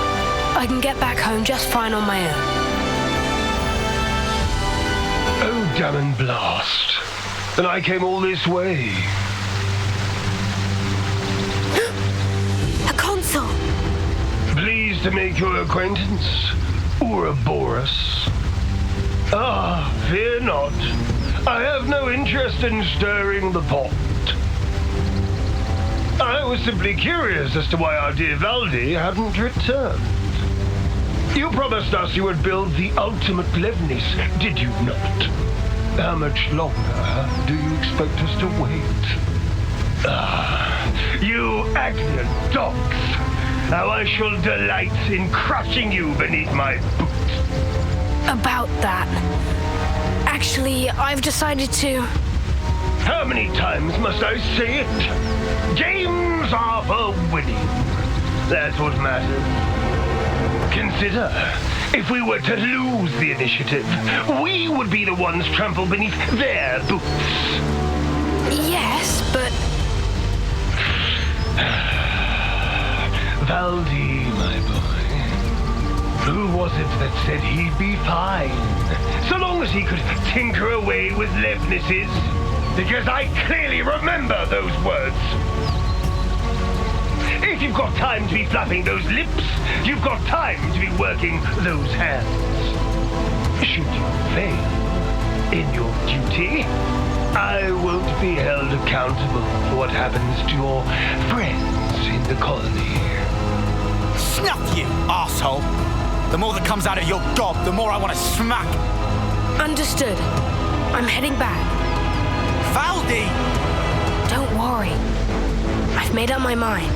Speaker 20: I can get back home just fine on my own.
Speaker 21: Oh, damn and blast. And I came all this way.
Speaker 20: A console!
Speaker 21: Pleased to make your acquaintance, Ouroboros. Ah, fear not. I have no interest in stirring the pot. I was simply curious as to why our dear Valdi hadn't returned. You promised us you would build the ultimate Levnes, did you not? How much longer do you expect us to wait? Ah, you Agnus dogs! How I shall delight in crushing you beneath my boots.
Speaker 20: About that. Actually, I've decided to...
Speaker 21: How many times must I say it? Games are for winning. That's what matters. Consider, if we were to lose the initiative, we would be the ones trampled beneath their boots.
Speaker 20: Yes, but...
Speaker 21: Valdi, my boy. Who was it that said he'd be fine, so long as he could tinker away with Levnesses? Because I clearly remember those words. If you've got time to be fluffing those lips, you've got time to be working those hands. Should you fail in your duty, I won't be held accountable for what happens to your friends in the colony.
Speaker 8: Snuff you, asshole! The more that comes out of your gob, the more I want to smack.
Speaker 20: Understood. I'm heading back.
Speaker 8: Valdi!
Speaker 20: Don't worry. I've made up my mind.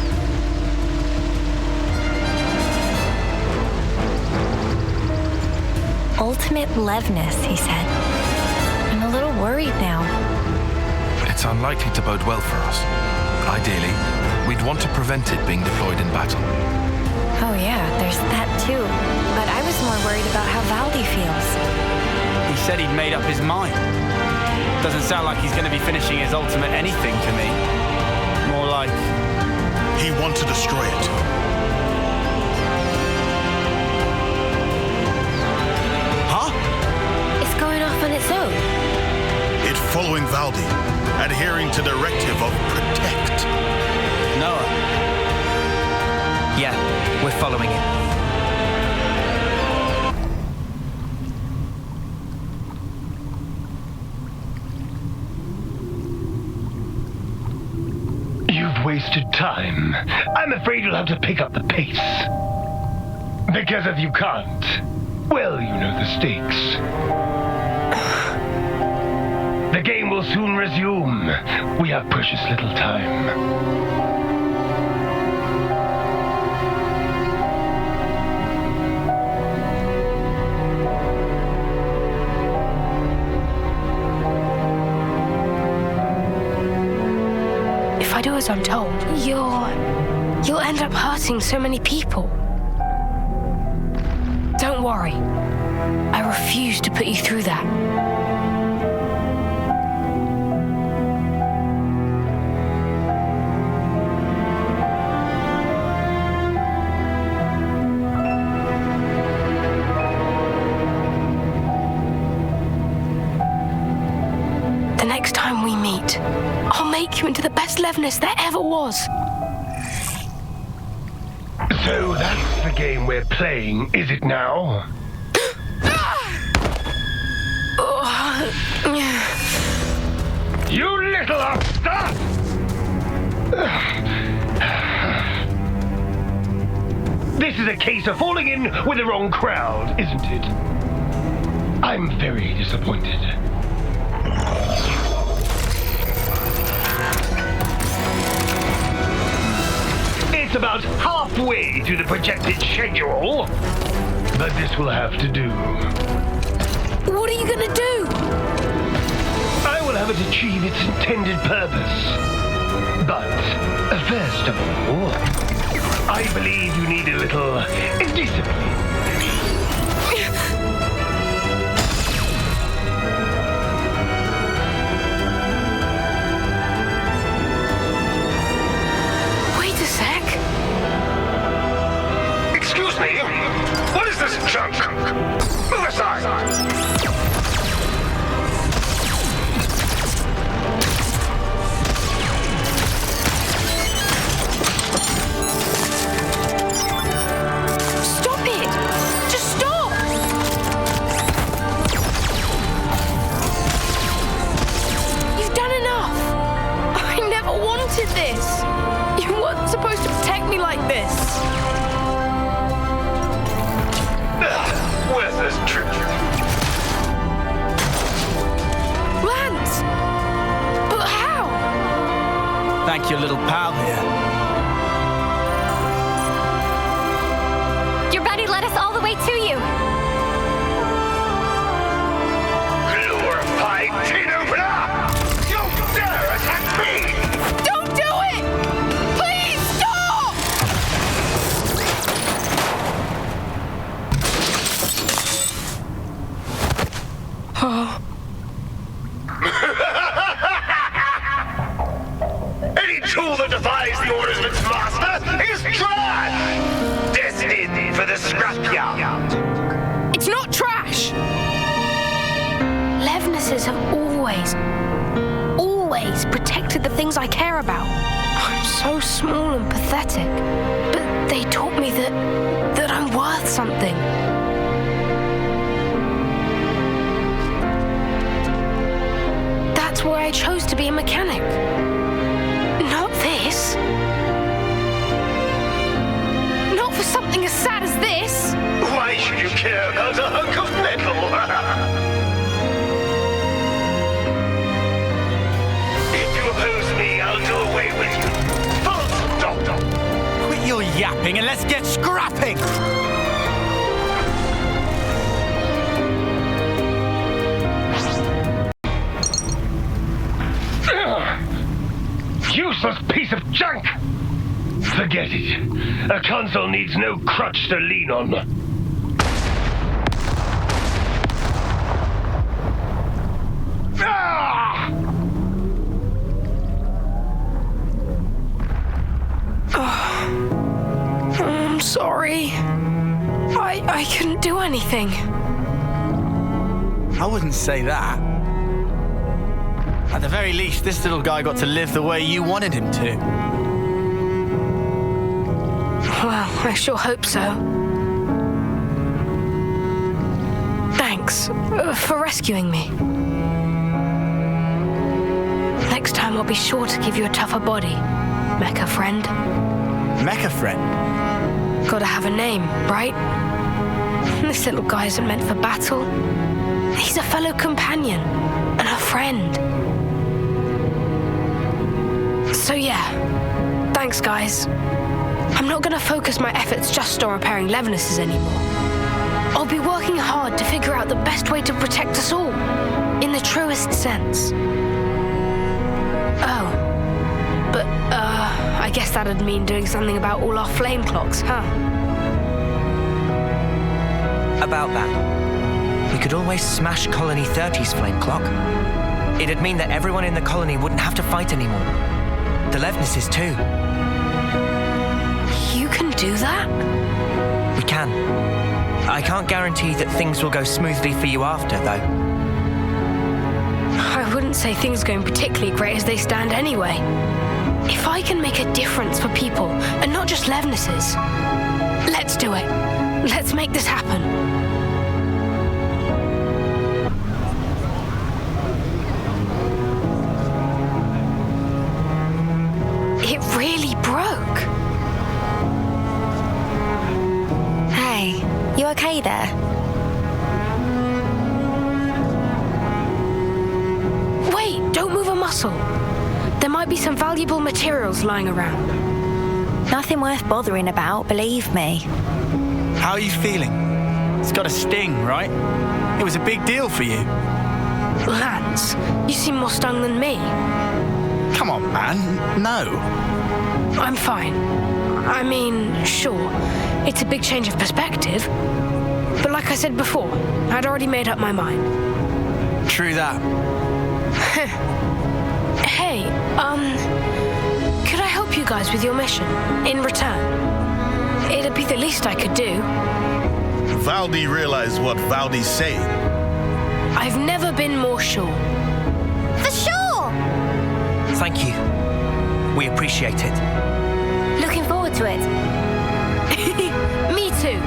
Speaker 13: Ultimate Levness, he said. I'm a little worried now.
Speaker 3: It's unlikely to bode well for us. Ideally, we'd want to prevent it being deployed in battle.
Speaker 13: Oh yeah, there's that too. But I was more worried about how Valdi feels.
Speaker 8: He said he'd made up his mind. Doesn't sound like he's going to be finishing his ultimate anything to me. More like...
Speaker 9: he wants to destroy it.
Speaker 8: Huh?
Speaker 20: It's going off on its own.
Speaker 9: It's following Valdi, adhering to directive of protect.
Speaker 8: Noah.
Speaker 2: Yeah, we're following it.
Speaker 21: You've wasted time. I'm afraid you'll have to pick up the pace. Because if you can't, well, you know the stakes. The game will soon resume. We have precious little time.
Speaker 20: If I do as I'm told, you'll end up hurting so many people. Don't worry. I refuse to put you through that. The next time we meet, I'll make you into the best Levness there ever was.
Speaker 21: So that's the game we're playing, is it now? You little upstart! This is a case of falling in with the wrong crowd, isn't it? I'm very disappointed. It's about halfway to the projected schedule, but this will have to do.
Speaker 20: What are you gonna do?
Speaker 21: I will have it achieve its intended purpose. But, first of all, I believe you need a little discipline. Excuse me? What is this junk? Move aside!
Speaker 20: Stop it! Just stop! You've done enough! I never wanted this! You weren't supposed to protect me like this!
Speaker 21: Worthless trick.
Speaker 20: Lance! But how?
Speaker 8: Thank your little pal here.
Speaker 11: Your buddy led us all the way to you.
Speaker 21: Glorified tin opener! You dare attack me!
Speaker 20: Don't do it! Please stop! Oh.
Speaker 21: Any tool that defies the orders of its master is trash! Destined for the scrapyard.
Speaker 20: It's not trash! Levnesses have always protected the things I care about. I'm so small and pathetic, but they taught me that I'm worth something. That's why I chose to be a mechanic. Not this. Not for something as sad as this.
Speaker 21: Why should you care about a hunk of metal?
Speaker 8: scrapping and let's get scrapping!
Speaker 21: Useless piece of junk! Forget it. A console needs no crutch to lean on. Ah!
Speaker 20: I'm sorry. I couldn't do anything.
Speaker 8: I wouldn't say that. At the very least, this little guy got to live the way you wanted him to.
Speaker 20: Well, I sure hope so. Thanks for rescuing me. Next time I'll be sure to give you a tougher body, mecha friend.
Speaker 8: Mecha friend?
Speaker 20: Gotta have a name, right? This little guy isn't meant for battle. He's a fellow companion and a friend. So yeah, thanks guys. I'm not gonna focus my efforts just on repairing Levinuses anymore. I'll be working hard to figure out the best way to protect us all, in the truest sense. Oh, but I guess that'd mean doing something about all our flame clocks, huh?
Speaker 2: About that, we could always smash Colony 30's flame clock. It'd mean that everyone in the colony wouldn't have to fight anymore. The Levinuses too.
Speaker 20: You can do that?
Speaker 2: We can. I can't guarantee that things will go smoothly for you after, though.
Speaker 20: I wouldn't say things are going particularly great as they stand anyway. If I can make a difference for people, and not just Levinuses, let's do it. Let's make this happen. It really broke.
Speaker 5: Hey, you okay there?
Speaker 20: Wait, don't move a muscle. There might be some valuable materials lying around.
Speaker 5: Nothing worth bothering about, believe me.
Speaker 8: How are you feeling? It's got a sting, right? It was a big deal for you.
Speaker 20: Lance, you seem more stung than me.
Speaker 8: Come on, man. No.
Speaker 20: I'm fine. I mean, sure, it's a big change of perspective. But like I said before, I'd already made up my mind.
Speaker 8: True that.
Speaker 20: Hey, could I help you guys with your mission in return? It'd be the least I could do.
Speaker 9: Valdi realized what Valdi's saying.
Speaker 20: I've never been more sure.
Speaker 18: For sure!
Speaker 2: Thank you. We appreciate it.
Speaker 18: Looking forward to it.
Speaker 20: Me too.